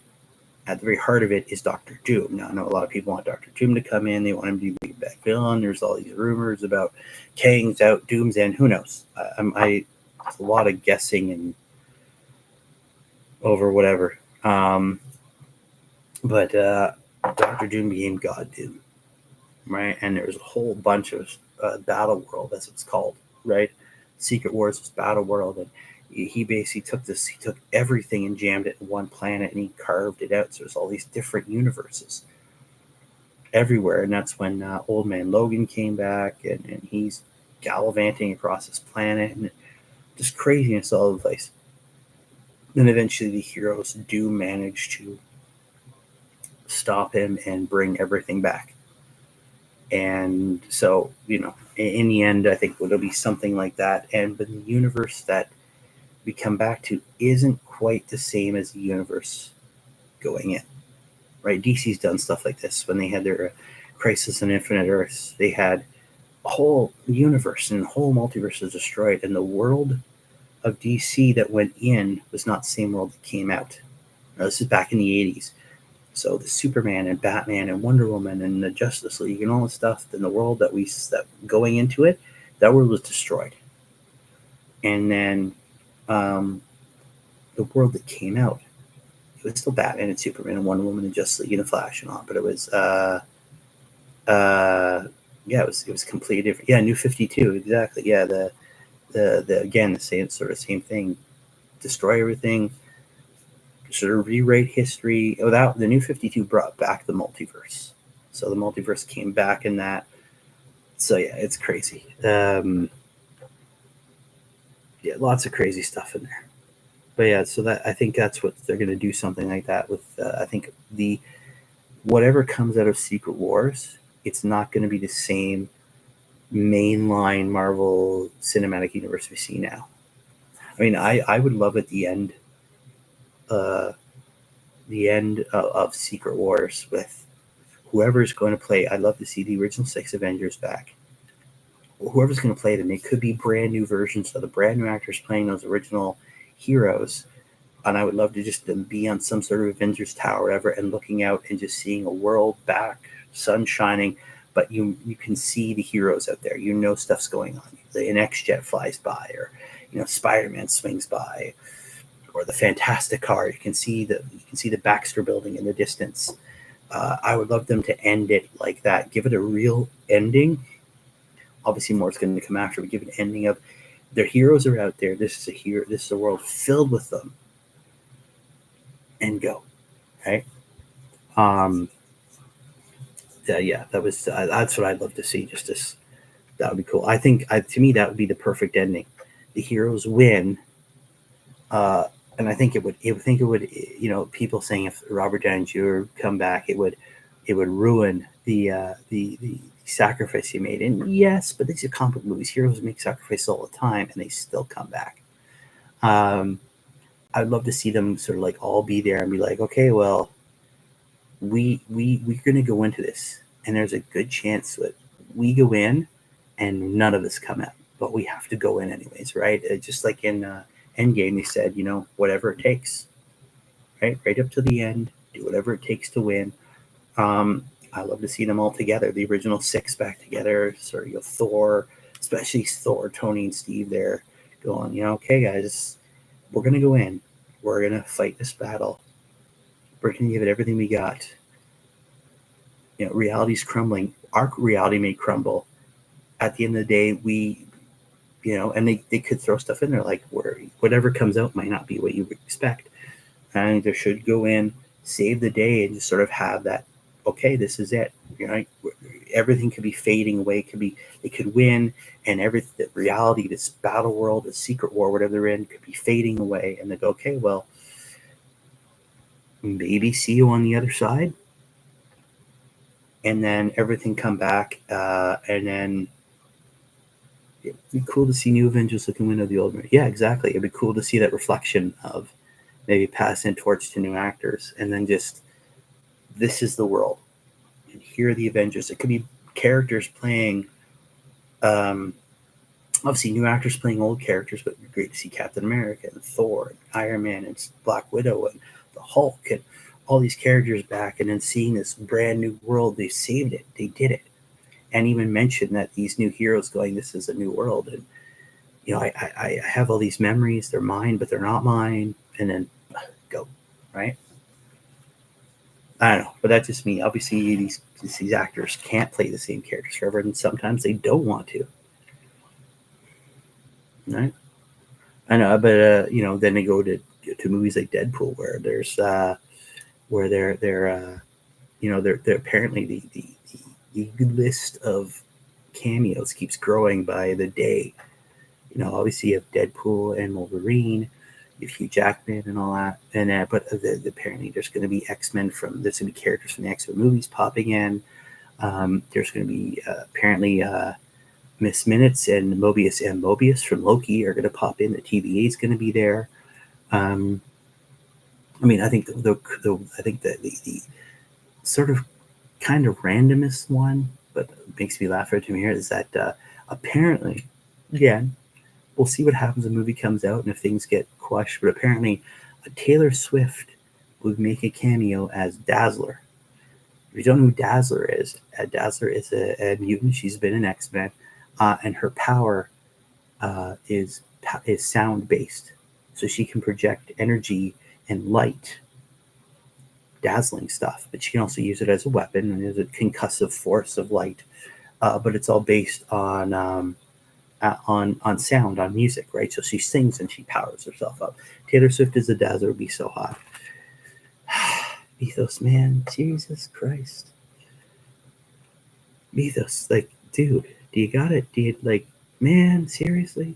Speaker 1: at the very heart of it is Doctor Doom. Now, I know a lot of people want Doctor Doom to come in. They want him to be a big bad villain. There's all these rumors about Kang's out, Doom's in. Who knows? There's a lot of guessing and over whatever. But Dr. Doom became God Doom, right? And there's a whole bunch of Battle World, as it's called, right? Secret Wars was Battle World, and he basically took this. He took everything and jammed it in one planet, and he carved it out. So there's all these different universes everywhere, and that's when Old Man Logan came back, and he's gallivanting across this planet, and just craziness all over the place. Then eventually the heroes do manage to stop him and bring everything back. And so, in the end, I think it'll be something like that. And but the universe that we come back to isn't quite the same as the universe going in, right? DC's done stuff like this when they had their Crisis on Infinite Earths. They had a whole universe and a whole multiverse was destroyed, and the world of DC that went in was not the same world that came out. Now, this is back in the 80s. So the Superman and Batman and Wonder Woman and the Justice League and all the stuff in the world that going into it, that world was destroyed. And then the world that came out, it was still Batman and Superman and Wonder Woman and Justice League and the Flash and all, but it was yeah, it was completely different. Yeah, New 52, exactly. Yeah, the again the same thing. Destroy everything, sort of rewrite history. Without the New 52 brought back the multiverse, so the multiverse came back in that. So yeah, it's crazy. Yeah, lots of crazy stuff in there. But yeah, so that I think that's what they're going to do, something like that with. I think the whatever comes out of Secret Wars, it's not going to be the same mainline Marvel Cinematic Universe we see now. I mean, I would love at uh, the end of Secret Wars with whoever's going to play. I'd love to see the original 6 Avengers back. Whoever's going to play them, it could be brand new versions of the brand new actors playing those original heroes. And I would love to just be on some sort of Avengers Tower or whatever and looking out and just seeing a world back, sun shining, but you can see the heroes out there. Stuff's going on. An X-Jet flies by, or Spider-Man swings by, or the Fantastic Car. You can see the Baxter Building in the distance. I would love them to end it like that. Give it a real ending. Obviously, more is going to come after, but give it an ending of their heroes are out there. This is a world filled with them, and go, right? Yeah, that's what I'd love to see. Just this, that would be cool. I think to me that would be the perfect ending. The heroes win, and I think it would. People saying if Robert Downey Jr. come back, it would ruin the sacrifice he made. And yes, but these are comic movies. Heroes make sacrifices all the time, and they still come back. I'd love to see them sort of like all be there and be like, okay, well, we're going to go into this, and there's a good chance that we go in, and none of us come out, but we have to go in anyways, right? Just like in Endgame, they said, whatever it takes, right up to the end, do whatever it takes to win. I love to see them all together, the original 6 back together. Sort of Thor, especially Thor, Tony, and Steve there, going, okay, guys, we're gonna go in, we're gonna fight this battle, we're gonna give it everything we got. Reality's crumbling. Our reality may crumble. At the end of the day, and they could throw stuff in there like whatever comes out might not be what you would expect. And they should go in, save the day, and just sort of have that. Okay, this is it. Everything could be fading away. They could win, and the reality, this battle world, the secret war, whatever they're in, could be fading away. And they go, okay, well, maybe see you on the other side, and then everything come back, and then it'd be cool to see new Avengers looking window the old. Yeah, exactly. It'd be cool to see that reflection of maybe passing torch to new actors, and then just this is the world, and here are the Avengers. It could be characters playing, obviously new actors playing old characters, but it'd be great to see Captain America and Thor and Iron Man and Black Widow and the Hulk and all these characters back, and then seeing this brand new world. They saved it. They did it. And even mentioned that these new heroes going, this is a new world. And, I have all these memories. They're mine, but they're not mine. And then go, right? I don't know, but that's just me. Obviously, these actors can't play the same characters forever, and sometimes they don't want to. Right? I know, but then they go to movies like Deadpool, where there's where they're apparently the list of cameos keeps growing by the day. Obviously you have Deadpool and Wolverine, you have Hugh Jackman and all that, and but apparently there's going to be there's going to be characters from the X-Men movies popping in. There's going to be apparently Miss Minutes and Mobius from Loki are going to pop in. The TVA is going to be there. I think the sort of kind of randomest one, but makes me laugh every time I hear it, is that apparently, again, we'll see what happens when the movie comes out and if things get quashed, but apparently Taylor Swift would make a cameo as Dazzler. If you don't know who Dazzler is a mutant. She's been an X-Men, and her power is sound based, so she can project energy and light, dazzling stuff. But she can also use it as a weapon, and there's a concussive force of light. But it's all based on sound, on music, right? So she sings and she powers herself up. Taylor Swift as a Dazzler would be so hot. Mythos, man, Jesus Christ. Mythos, like, dude, do you got it? Do you, like, man, seriously?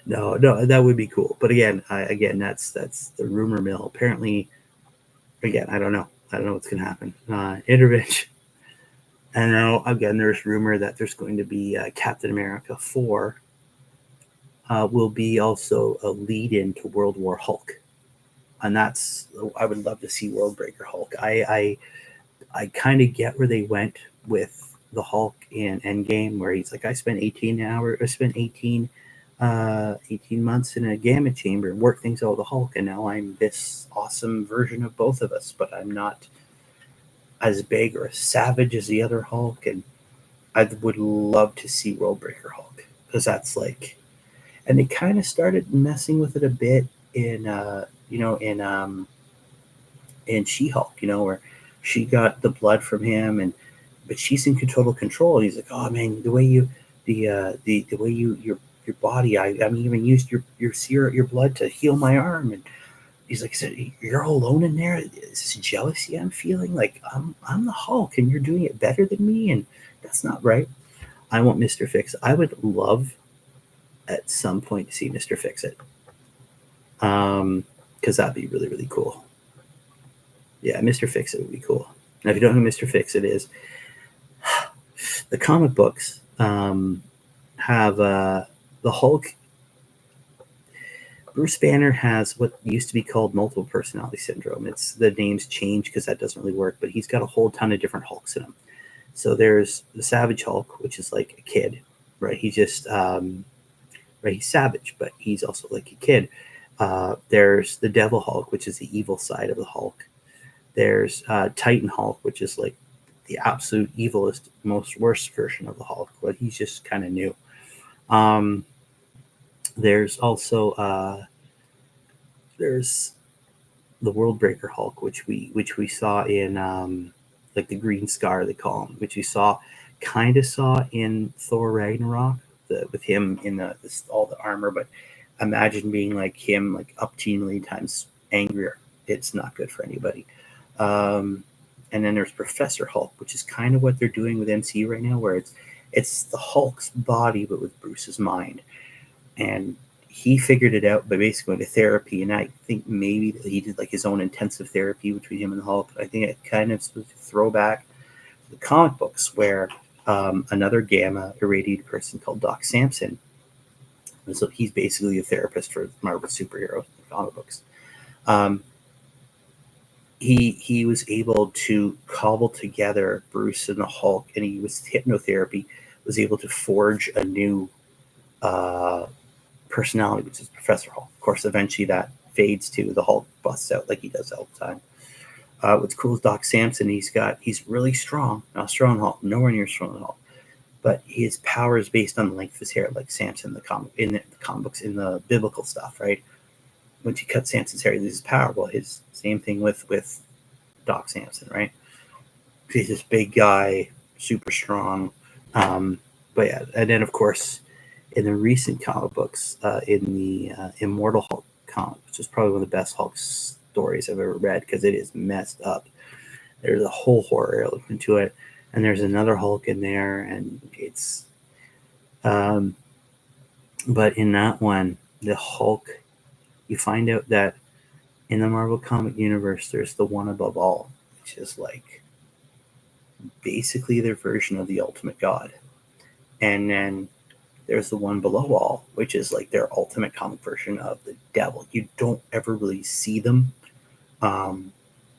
Speaker 1: No, that would be cool. But again, that's the rumor mill. Apparently, again, I don't know what's gonna happen. Intervention. And now again, there's rumor that there's going to be Captain America 4 will be also a lead-in to World War Hulk, and I would love to see Worldbreaker Hulk. I kind of get where they went with the Hulk in Endgame, where he's like, I spent 18 months in a gamma chamber and worked things out with the Hulk, and now I'm this awesome version of both of us, but I'm not as big or as savage as the other Hulk. And I would love to see Worldbreaker Hulk, because that's like, and they kind of started messing with it a bit in She-Hulk, where she got the blood from him, but she's in total control. And he's like, oh man, the way you your body, I'm even used your blood to heal my arm. And he's like, you're all alone in there. Is this jealousy I'm feeling? Like I'm the Hulk and you're doing it better than me, and that's not right. I want Mr. Fix. I would love at some point to see Mr. Fix It. Because that'd be really, really cool. Yeah, Mr. Fix It would be cool. Now, if you don't know who Mr. Fix It is, the comic books have the Hulk. Bruce Banner has what used to be called multiple personality syndrome. It's the names change because that doesn't really work, but he's got a whole ton of different Hulks in him. So there's the Savage Hulk, which is like a kid, right? He's just he's savage, but he's also like a kid. There's the Devil Hulk, which is the evil side of the Hulk. There's Titan Hulk, which is like the absolute evilest, most worst version of the Hulk, but he's just kind of new. There's also there's the Worldbreaker Hulk, which we saw in like the Green Scar, they call him, which we saw in Thor Ragnarok, with him in all the armor. But imagine being like him, like up 10 million times angrier. It's not good for anybody. And then there's Professor Hulk, which is kind of what they're doing with MCU right now, where it's the Hulk's body but with Bruce's mind. And he figured it out by basically going to therapy, and I think maybe he did like his own intensive therapy between him and the Hulk. I think it kind of was a throwback to the comic books, where another gamma irradiated person called Doc Samson, and so he's basically a therapist for Marvel superheroes in the comic books. He was able to cobble together Bruce and the Hulk, and he was hypnotherapy, was able to forge a new personality, which is Professor Hulk. Of course, eventually that fades to the Hulk busts out like he does all the time. What's cool is Doc Samson. He's really strong. Not strong Hulk, nowhere near strong Hulk, but his power is based on the length of his hair, like Samson in the comic books, in the biblical stuff, right? Once you cut Samson's hair, he loses power. Well, his same thing with Doc Samson, right? He's this big guy, super strong. But yeah, and then of course, in the recent comic books, in the Immortal Hulk comic, which is probably one of the best Hulk stories I've ever read because it is messed up. There's a whole horror element to it, and there's another Hulk in there, and it's. But in that one, the Hulk, you find out that in the Marvel comic universe, there's the one above all, which is like basically their version of the ultimate god. And then there's the one below all, which is like their ultimate comic version of the devil. You don't ever really see them.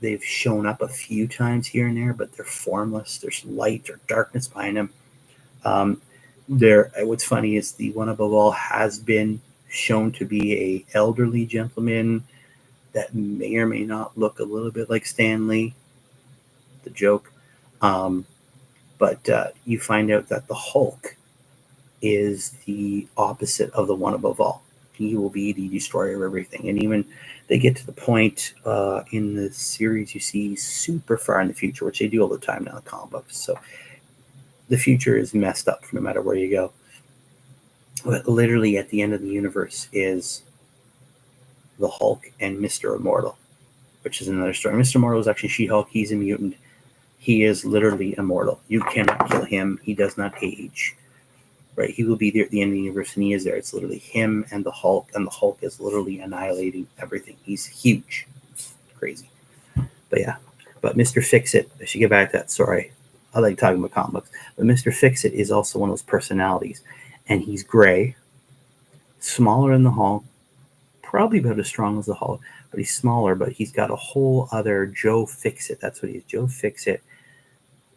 Speaker 1: They've shown up a few times here and there, but they're formless. There's light or darkness behind them. What's funny is the one above all has been shown to be a elderly gentleman that may or may not look a little bit like Stan Lee, the joke. But you find out that the Hulk is the opposite of the one above all. He will be the destroyer of everything. And even they get to the point in the series you see super far in the future, which they do all the time now in the comic books. So the future is messed up no matter where you go. But literally at the end of the universe is the Hulk and Mr. Immortal, which is another story. Mr. Immortal is actually She-Hulk. He's a mutant. He is literally immortal. You cannot kill him. He does not age. Right? He will be there at the end of the universe, and he is there. It's literally him and the Hulk is literally annihilating everything. He's huge. It's crazy. But yeah. But Mr. Fix-It, I should get back to that. Sorry. I like talking about comic books. But Mr. Fix-It is also one of those personalities. And he's gray, smaller than the Hulk, probably about as strong as the Hulk, but he's smaller, but he's got a whole other Joe Fix-It. That's what he is. Joe Fix-It.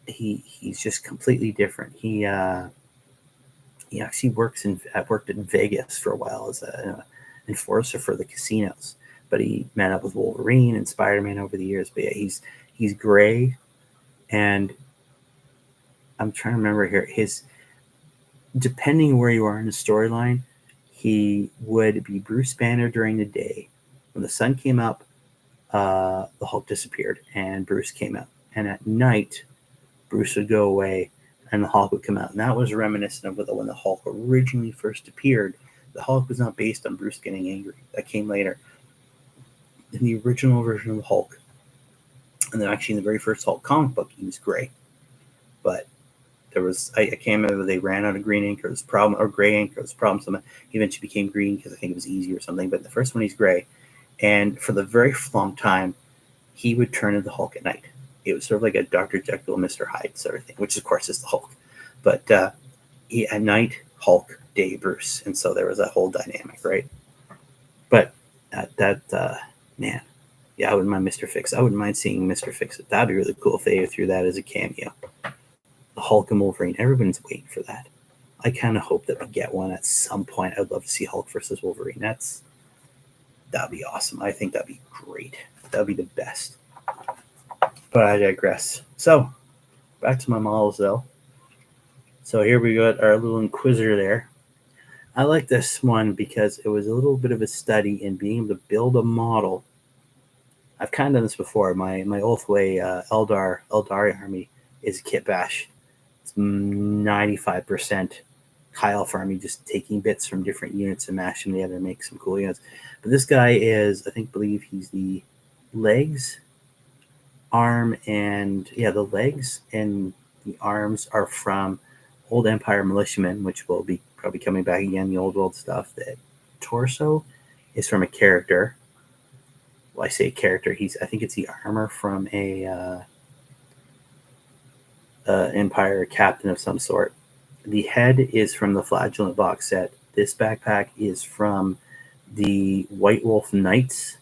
Speaker 1: He's just completely different. He actually worked in Vegas for a while as an enforcer for the casinos. But he met up with Wolverine and Spider-Man over the years. But yeah, he's gray, and I'm trying to remember here. Depending where you are in the storyline, he would be Bruce Banner during the day. When the sun came up, the Hulk disappeared, and Bruce came out. And at night, Bruce would go away, and the Hulk would come out. And that was reminiscent of when the Hulk originally first appeared. The Hulk was not based on Bruce getting angry. That came later. In the original version of the Hulk, and then actually in the very first Hulk comic book, he was gray. But there was, I can't remember, they ran out of green ink or it was a problem, or gray ink, or it was a problem. Something. He eventually became green because I think it was easy or something. But the first one, he's gray. And for the very long time, he would turn into the Hulk at night. It was sort of like a Dr. Jekyll, Mr. Hyde sort of thing, which of course is the Hulk. But at night, Hulk, day, Bruce. And so there was that whole dynamic, right? But man, yeah, I wouldn't mind Mr. Fix. I wouldn't mind seeing Mr. Fix. That'd be really cool if they threw that as a cameo. The Hulk and Wolverine. Everyone's waiting for that. I kind of hope that we get one at some point. I'd love to see Hulk versus Wolverine. That'd be awesome. I think that'd be great. That'd be the best. But I digress. So, back to my models, though. So here we got our little Inquisitor there. I like this one because it was a little bit of a study in being able to build a model. I've kind of done this before. My Ulthway Eldari army is Kit Bash. It's 95% High Elf army, just taking bits from different units and mashing them together to make some cool units. But this guy is, I believe he's the legs, arm, and the legs and the arms are from Old Empire Militiamen, which will be probably coming back again, the old world stuff. The torso is from a character. Well, I say character. I think it's the armor from a Empire captain of some sort. The head is from the Flagellant box set. This backpack is from the White Wolf Knights.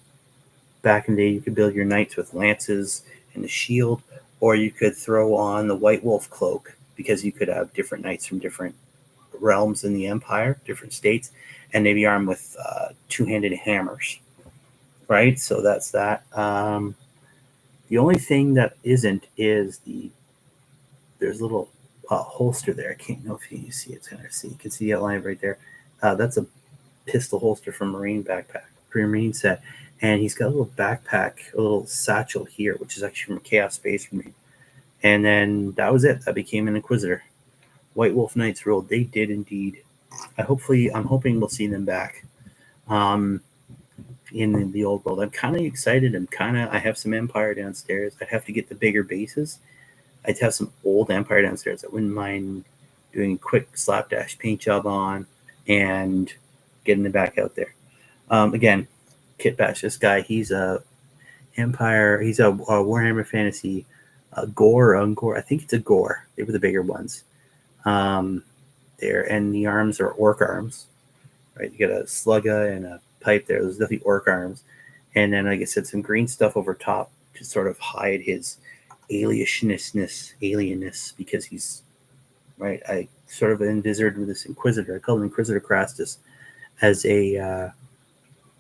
Speaker 1: Back in the day, you could build your knights with lances and a shield, or you could throw on the White Wolf cloak because you could have different knights from different realms in the Empire, different states, and maybe armed with two-handed hammers, right? So that's that. The only thing that isn't is there's a little holster there. I can't know if you see it. You can see the outline right there. That's a pistol holster from Marine backpack. Marine set, and he's got a little backpack, a little satchel here, which is actually from Chaos Space Marine. And then that was it. That became an Inquisitor. White Wolf Knights ruled. They did indeed. I'm hoping we'll see them back in the old world. I'm kind of excited. I have some Empire downstairs. I'd have to get the bigger bases. I'd have some old Empire downstairs. I wouldn't mind doing a quick slapdash paint job on and getting it back out there. Again, Kit Bash, this guy, he's a Empire. He's a Warhammer Fantasy Gore. I think it's a Gore. They were the bigger ones. There, and the arms are orc arms, right? You got a slugga and a pipe there. There's definitely orc arms, and then like I said, some green stuff over top to sort of hide his alienness, because he's right. I sort of envisioned with this Inquisitor. I call him Inquisitor Crastus as a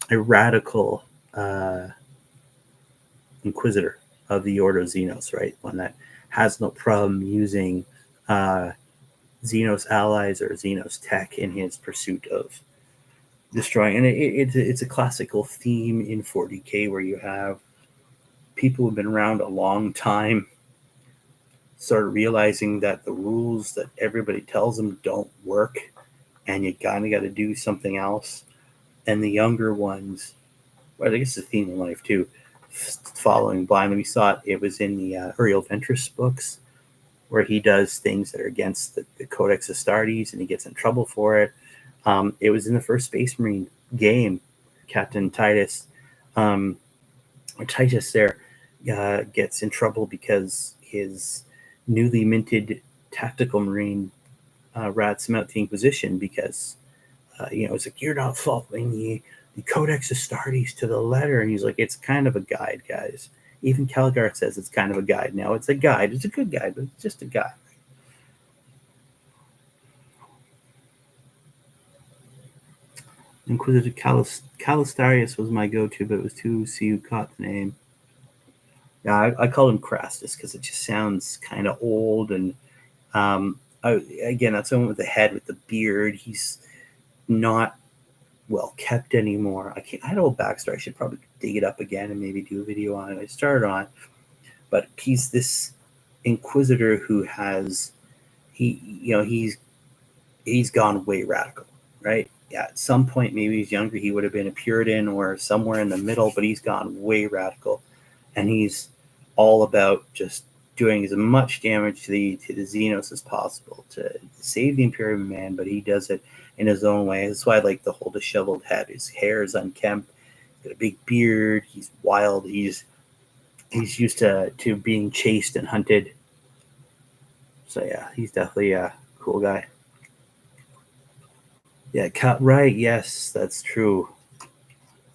Speaker 1: radical Inquisitor of the Order of Xenos, right? One that has no problem using Xenos allies or Xenos tech in his pursuit of destroying. And it's a classical theme in 40K where you have people who've been around a long time sort of realizing that the rules that everybody tells them don't work, and you kind of got to do something else. And the younger ones, well, I guess the theme in life too, following blindly. We saw it was in the Uriel Ventris books, where he does things that are against the Codex Astartes, and he gets in trouble for it. It was in the first Space Marine game. Captain Titus, there, gets in trouble because his newly minted tactical Marine rats him out to the Inquisition because, it's like, you're not following the Codex Astartes to the letter. And he's like, it's kind of a guide, guys. Even Caligar says it's kind of a guide now. It's a guide. It's a good guide, but it's just a guide. Inquisitor Calistarius was my go-to, but it was too see who caught the name. Yeah, I call him Crastus because it just sounds kind of old. And again, that's someone with the head with the beard. He's not well kept anymore. I had a whole backstory. I should probably dig it up again and maybe do a video on it. I started on, but he's this Inquisitor who has he's gone way radical, right? Yeah, at some point maybe he's younger, he would have been a Puritan or somewhere in the middle, but he's gone way radical, and he's all about just doing as much damage to the Xenos as possible to save the Imperium man, but he does it in his own way. That's why I like the whole disheveled head. His hair is unkempt, got a big beard, he's wild, he's used to being chased and hunted. So yeah, he's definitely a cool guy. Yeah, right, yes, that's true.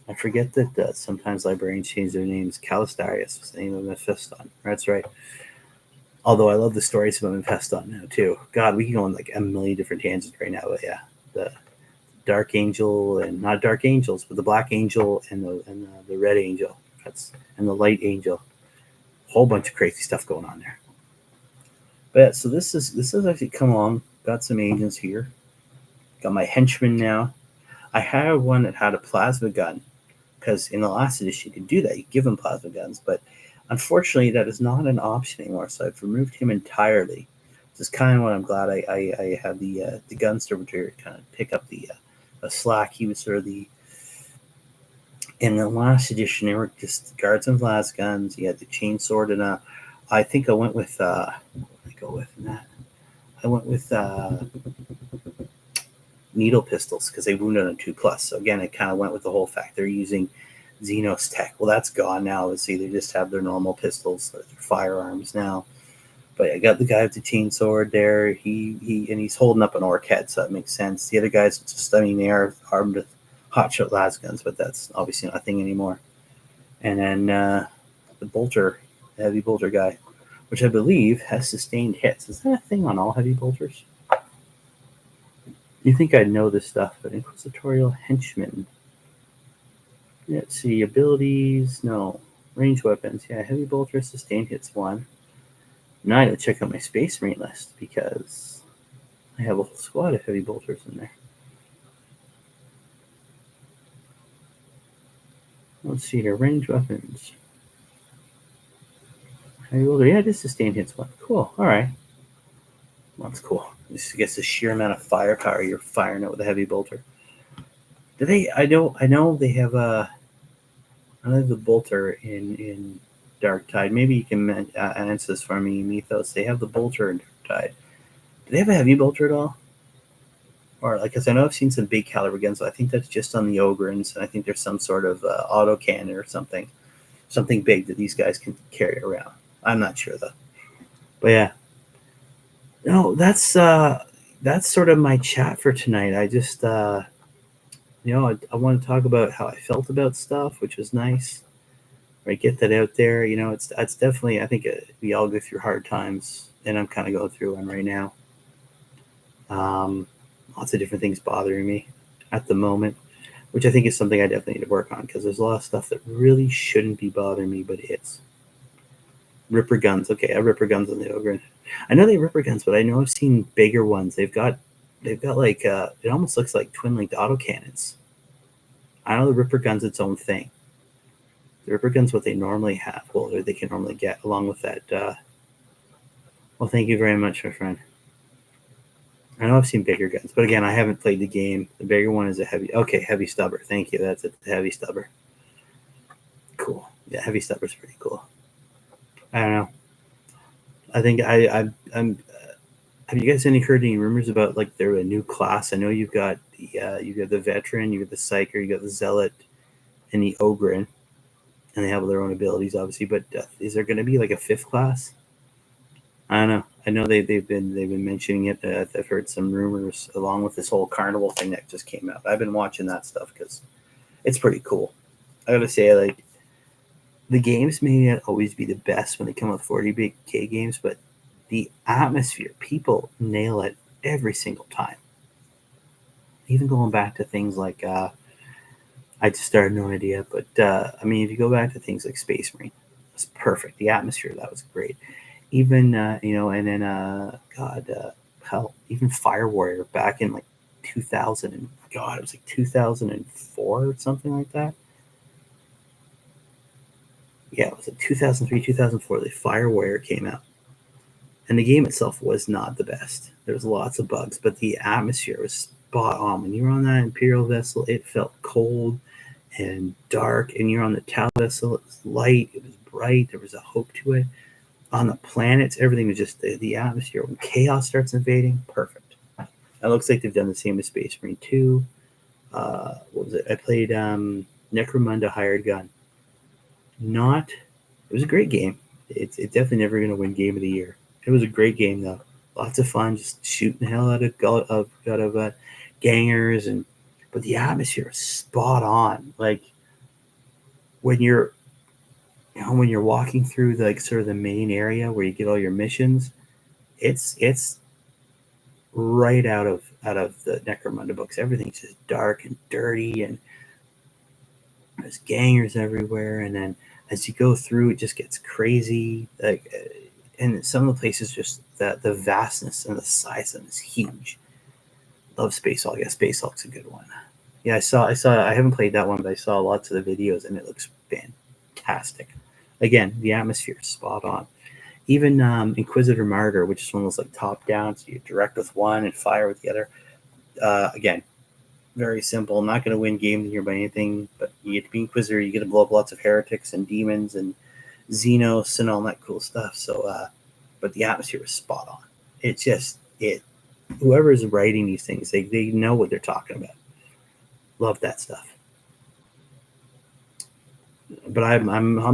Speaker 1: I forget that sometimes librarians change their names. Calistarius was the name of Mephiston. That's right. Although I love the stories about Mephiston now too. God, we can go on like a million different tangents right now. But yeah, the Dark Angel, and not Dark Angels, but the Black Angel and the Red Angel. And the Light Angel. A whole bunch of crazy stuff going on there. But yeah, so this has actually come along. Got some agents here. Got my henchman now. I had one that had a plasma gun, because in the last edition you could do that. You give them plasma guns, but unfortunately that is not an option anymore. So I've removed him entirely. This is kind of what I'm glad I have the gun servitor kind of pick up the slack. He was sort of in the last edition they were just guards and las guns. He had the chain sword, and I think I went with what did I go with in that? I went with needle pistols because they wounded on 2+. So again, I kind of went with the whole fact they're using Xenos tech. Well, that's gone now. Let's see, they just have their normal pistols, their firearms now. But I got the guy with the chainsword there. He's holding up an orc head, so that makes sense. The other guys just, they are armed with hotshot las guns, but that's obviously not a thing anymore. And then the heavy bolter guy, which I believe has sustained hits. Is that a thing on all heavy bolters? You think I'd know this stuff, but Inquisitorial Henchman. Let's see, abilities, no. Range weapons, yeah, heavy bolter, sustained hits 1. Now I gotta check out my Space Marine list, because I have a whole squad of heavy bolters in there. Let's see here. Range weapons. Heavy bolter. Yeah, just sustained hits one. Cool. All right. That's cool. Just, I guess the sheer amount of firepower you're firing out with a heavy bolter. Do they? I know they have a. I know the bolter in Dark Tide. Maybe you can answer this for me, Mythos. They have the bolter in Dark Tide. Do they have a heavy bolter at all? Or like, because I know I've seen some big caliber guns. I think that's just on the Ogrins, and I think there's some sort of auto cannon or something big that these guys can carry around. I'm not sure though. But yeah, no, that's sort of my chat for tonight. I just I want to talk about how I felt about stuff, which was nice. Right, get that out there. It's definitely. I think we all go through hard times, and I'm kind of going through one right now. Lots of different things bothering me at the moment, which I think is something I definitely need to work on because there's a lot of stuff that really shouldn't be bothering me, but it's Ripper guns. Okay, I have Ripper guns on the Ogre. I know they have Ripper guns, but I know I've seen bigger ones. They've got like it almost looks like twin linked autocannons. I know the Ripper gun's its own thing. The Ripper gun's what they normally have. Well, or they can normally get along with that. Well, thank you very much, my friend. I know I've seen bigger guns, but again, I haven't played the game. The bigger one is a heavy. Okay, heavy stubber. Thank you. That's it. Heavy stubber. Cool. Yeah, heavy stubber's pretty cool. I don't know. I think I'm. Have you guys heard any rumors about like they're a new class? I know you've got the veteran, you got the psyker, you got the zealot, and the ogrin, and they have their own abilities, obviously. But is there going to be like a fifth class? I don't know. I know they've been mentioning it. I've heard some rumors along with this whole carnival thing that just came out. I've been watching that stuff because it's pretty cool. I gotta say, like, the games may not always be the best when they come with 40K games, but the atmosphere, people nail it every single time. Even going back to things like I just started no idea, but I mean, if you go back to things like Space Marine, it's perfect. The atmosphere, that was great. Even and then hell, even Fire Warrior back in like 2000 and God, it was like 2004 or something like that. Yeah, it was like 2003, 2004. The Fire Warrior came out, and the game itself was not the best. There was lots of bugs, but the atmosphere was spot on. When you were on that Imperial vessel, it felt cold and dark, and you're on the Tau vessel. It was light, it was bright. There was a hope to it. On the planets, everything was just the atmosphere. When chaos starts invading, perfect. It looks like they've done the same with Space Marine 2. What was it? I played Necromunda Hired Gun. It was a great game. It's definitely never going to win Game of the Year. It was a great game though. Lots of fun, just shooting the hell out of gangers, but the atmosphere is spot on. Like when you're walking through the, like, sort of the main area where you get all your missions, it's right out of the Necromunda books. Everything's just dark and dirty, and there's gangers everywhere. And then as you go through, it just gets crazy. Like, and some of the places, just the vastness and the size of them is huge. Love Space Hulk. Yeah, Space Hulk's a good one. Yeah, I saw. I haven't played that one, but I saw lots of the videos, and it looks fantastic. Again, the atmosphere is spot on. Even Inquisitor Martyr, which is one of those like top down, so you direct with one and fire with the other. Again, very simple. I'm not going to win Game of the Year by anything, but you get to be Inquisitor. You get to blow up lots of heretics and demons and Xenos and all that cool stuff. So, but the atmosphere is spot on. It's just whoever's writing these things, they know what they're talking about. Love that stuff. But I'm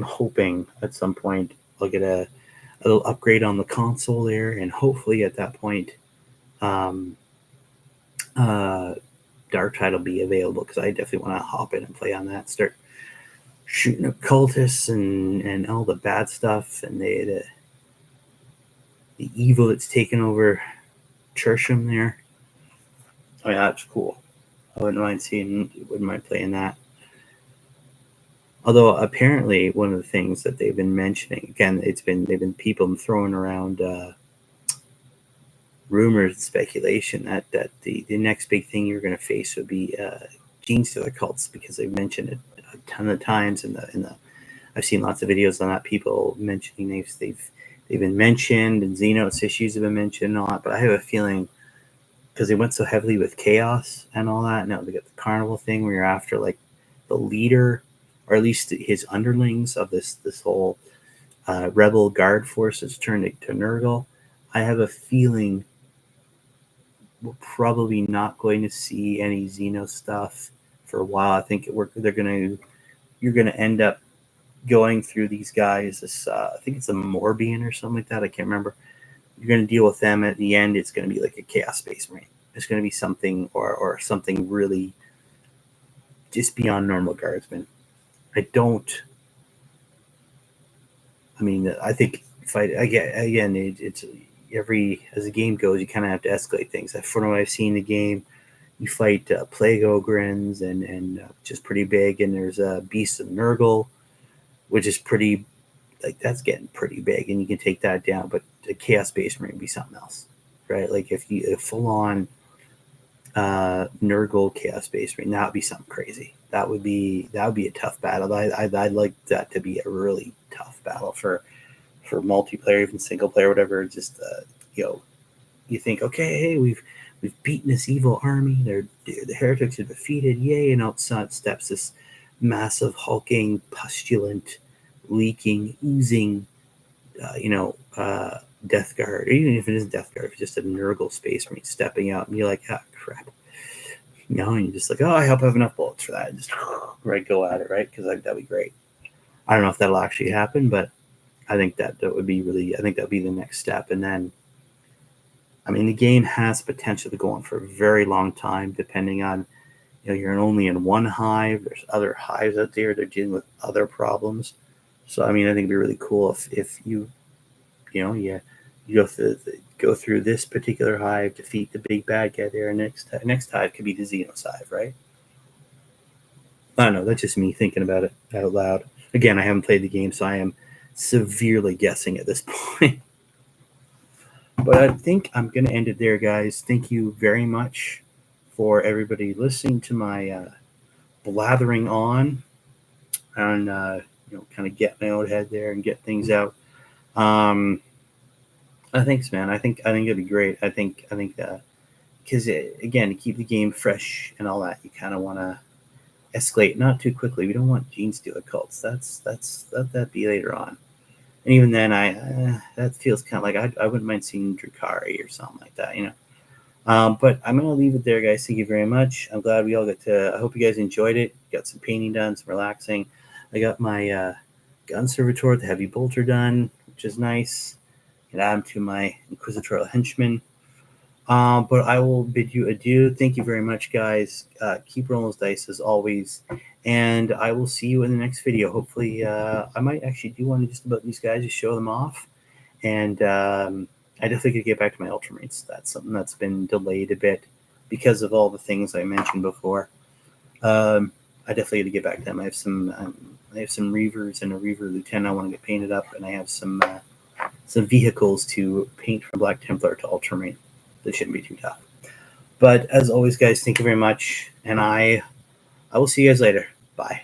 Speaker 1: hoping at some point I'll get a little upgrade on the console there, and hopefully at that point, Dark Tide will be available, because I definitely want to hop in and play on that, start shooting up cultists and all the bad stuff, and the evil that's taken over Tertium there. Oh yeah, that's cool. I wouldn't mind playing that. Although apparently one of the things that they've been mentioning, again, they've been people throwing around rumors and speculation that the next big thing you're going to face would be gene stealer cults, because they've mentioned it ton of times in the I've seen lots of videos on that, people mentioning they've been mentioned, and Xenos issues have been mentioned and all that. But I have a feeling, because they went so heavily with chaos and all that, now they got the carnival thing where you're after like the leader, or at least his underlings of this whole rebel guard forces turned to Nurgle. I have a feeling we're probably not going to see any Xeno stuff for a while. I think you're gonna end up going through these guys. This I think it's a Morbian or something like that. I can't remember. You're going to deal with them at the end. It's going to be like a Chaos Space Marine. It's going to be something or something really just beyond normal guardsmen. I think fight again. It's every as the game goes, you kind of have to escalate things. From what I've seen in the game, you fight Plague Ogrins and which is pretty big, and there's a Beast of Nurgle, which is pretty, like, that's getting pretty big, and you can take that down. But the Chaos Space Marine would be something else, right? Like if you a full on Nurgle Chaos Space Marine, that would be something crazy. That would be a tough battle. I'd like that to be a really tough battle for multiplayer, even single player, whatever. Just you think, okay, hey, we've beaten this evil army. The heretics are defeated, yay! And outside steps this massive, hulking, pustulant, leaking, oozing, Death Guard. Or even if it isn't Death Guard, it's just a Nurgle Space Marine stepping out, and you're like, ah, crap. And you're just like, oh, I hope I have enough bullets for that. And just go at it, right? Because that'd be great. I don't know if that'll actually happen, but I think that would be really. I think that'd be the next step. And then, I mean, the game has potential to go on for a very long time, depending on, you're only in one hive. There's other hives out there. They're dealing with other problems. So, I mean, I think it'd be really cool if you go through this particular hive, defeat the big bad guy there. Next hive could be the Xenos hive, right? I don't know. That's just me thinking about it out loud. Again, I haven't played the game, so I am severely guessing at this point. But I think I'm going to end it there, guys. Thank you very much for everybody listening to my blathering on and kind of get my own head there and get things out. Thanks, man. I think it'd be great. I think because again, to keep the game fresh and all that, you kind of want to escalate not too quickly. We don't want Gene Stealer cults. That'd be later on. And even then, that feels kind of like I wouldn't mind seeing Drukhari or something like that, But I'm going to leave it there, guys. Thank you very much. I'm glad we all got to. I hope you guys enjoyed it. Got some painting done, some relaxing. I got my gun servitor, the heavy bolter done, which is nice. And add him to my inquisitorial henchman. But I will bid you adieu. Thank you very much, guys. Keep rolling those dice as always. And I will see you in the next video. Hopefully, I might actually do one just about these guys, just show them off. And I definitely could get back to my Ultramarines. That's something that's been delayed a bit because of all the things I mentioned before. I definitely got to get back to them. I have some Reavers and a Reaver Lieutenant I want to get painted up, and I have some vehicles to paint from Black Templar to Ultramarine. They shouldn't be too tough. But as always, guys, thank you very much, and I will see you guys later. Bye.